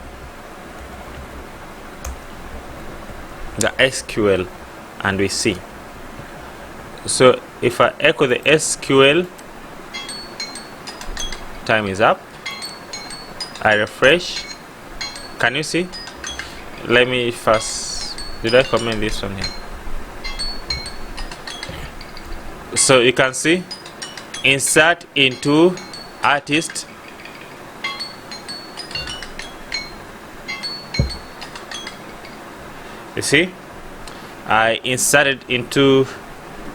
the SQL and we see. So if I echo the SQL, time is up. I refresh. Can you see? Let me first, did I comment this one here? So you can see insert into artist, you see I inserted into,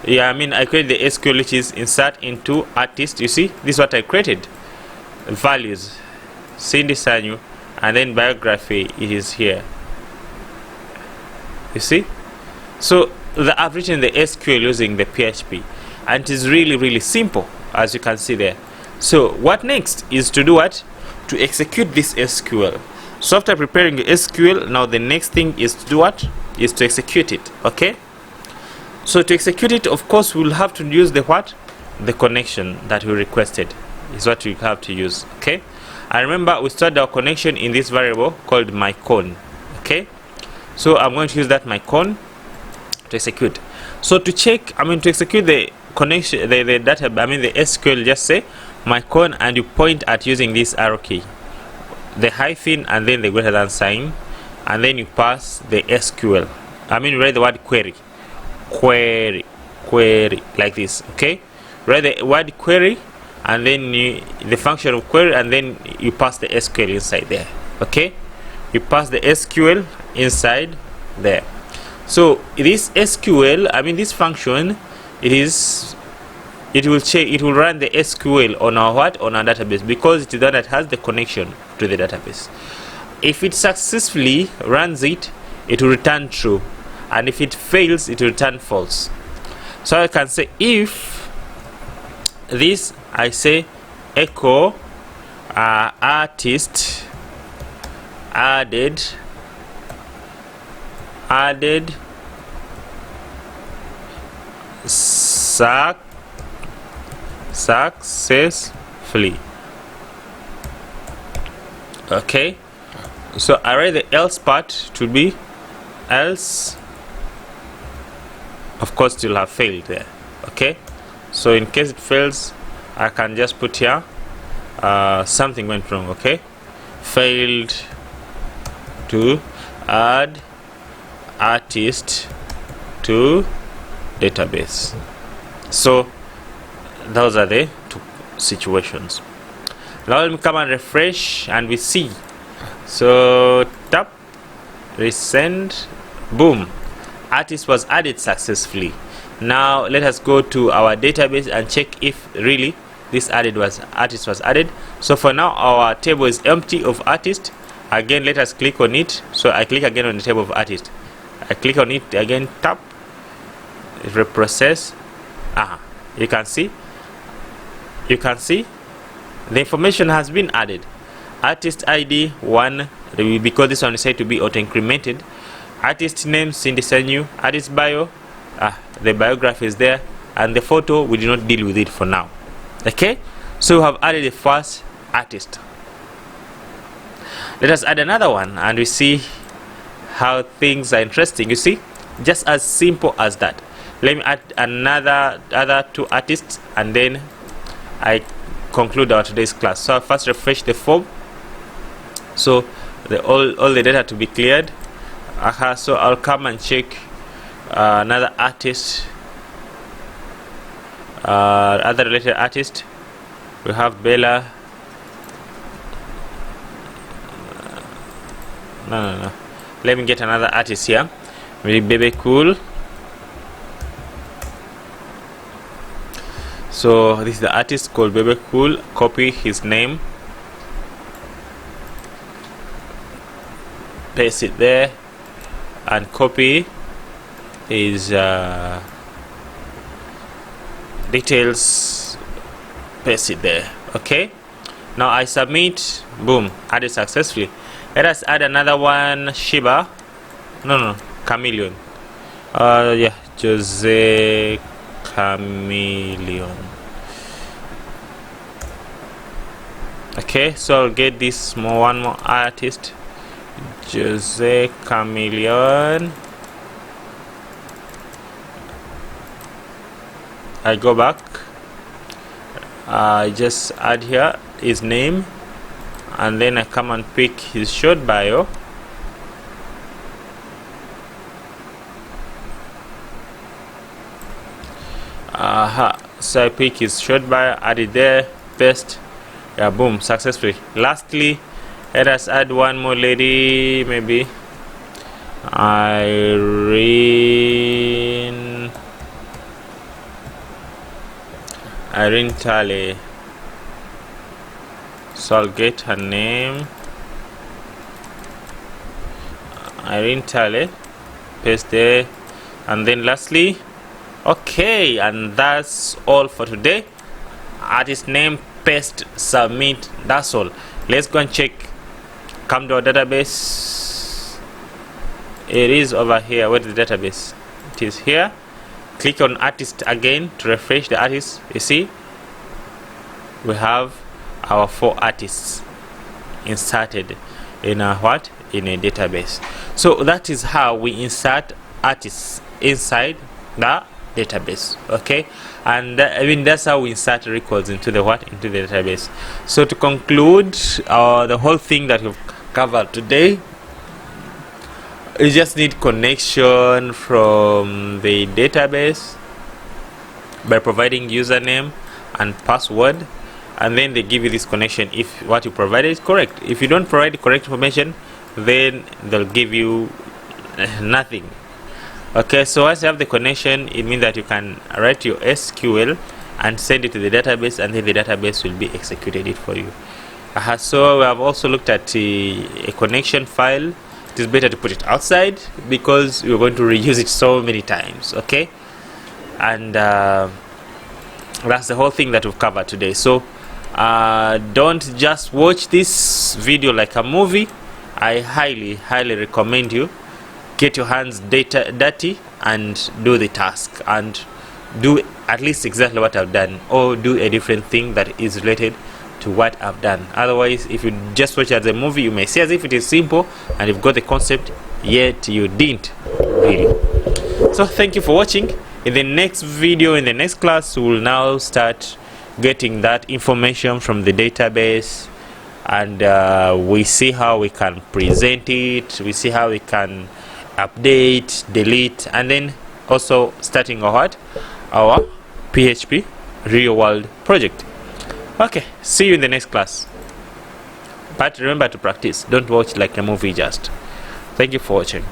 I created the SQL which is insert into artist. You see, this is what I created, values, Cindy Sanyu, and then biography, it is here. You see, so I've written the SQL using the PHP, and it is really simple, as you can see there. So what next is to do what? To execute this SQL. So after preparing the SQL, now the next thing is to do what? Is to execute it. Okay, so So to execute it, of course, we'll have to use the what? The connection that we requested is what we have to use. Okay, and remember we stored our connection in this variable called mycon. Okay, so I'm going to use that mycon to execute. So to check, to execute the connection, the data, the SQL, just say mycon and you point at using this arrow key, the hyphen and then the greater than sign, and then you pass the SQL. You write the word query like this. Okay, write the word query and then the function of query, and then you pass the SQL inside there. Okay, you pass the SQL inside there. So this SQL, this function, it will run the SQL on our what? On our database, because it is that that has the connection to the database. If it successfully runs it, it will return true, and if it fails, it will return false. So I can say if this, I say echo artist added successfully. Okay, so I write the else part to be else. Of course, it will have failed there. Okay, so in case it fails, I can just put here something went wrong. Okay, failed to add artist to database. So those are the two situations. Now let me come and refresh and we see. So tap resend, boom, artist was added successfully. Now let us go to our database and check if really this artist was added. So for now our table is empty of artist. Again, let us click on it. So I click again on the table of artist. I click on it again, tap, reprocess. You can see the information has been added. Artist ID 1, because this one is said to be auto incremented. Artist name Cindy Sanyu. Artist bio, the biography is there, and the photo we do not deal with it for now. Okay, so we have added the first artist. Let us add another one and we see how things are interesting. You see, just as simple as that. Let me add other two artists and then I conclude our today's class. So I'll first refresh the form, so all the data to be cleared. So I'll come and check another artist, other related artist. We have Bella. No. Let me get another artist here. Maybe Baby Cool. So this is the artist called Baby Cool. Copy his name, paste it there, and copy his details, paste it there. Okay, now I submit, boom, added successfully. Let us add another one, Shiba. No, Chameleon. Jose Chameleon. Okay, so I'll get this one more artist, Jose Chameleon. I go back, I just add here his name, and then I come and pick his short bio. So I pick his short bio, add it there, paste, boom, successfully. Lastly, let us add one more lady, maybe Irene Tale. So I'll get her name, Irene Tale, paste there, and then lastly, okay, and that's all for today. Artist name, paste, submit, that's all. Let's go and check. Come to our database. It is over here. Where is the database? It is here. Click on artist again to refresh the artist. You see, we have our 4 artists inserted in a database. So that is how we insert artists inside the database. Okay, and that's how we insert records into the database. So to conclude the whole thing that we've covered today, you just need connection from the database by providing username and password, and then they give you this connection if what you provided is correct. If you don't provide the correct information, then they'll give you nothing. Okay, so once you have the connection, it means that you can write your SQL and send it to the database, and then the database will be executed it for you. So we have also looked at a connection file. It is better to put it outside because we're going to reuse it so many times. Okay, and that's the whole thing that we've covered today. So don't just watch this video like a movie. I highly recommend you get your hands dirty and do the task, and do at least exactly what I've done, or do a different thing that is related to what I've done. Otherwise, if you just watch as a movie, you may see as if it is simple and you've got the concept, yet you didn't really. So thank you for watching. In the next video, in the next class, we will now start getting that information from the database, and we see how we can present it, we see how we can update, delete, and then also starting our PHP real world project. Okay, see you in the next class, but remember to practice. Don't watch like a movie just. Thank you for watching.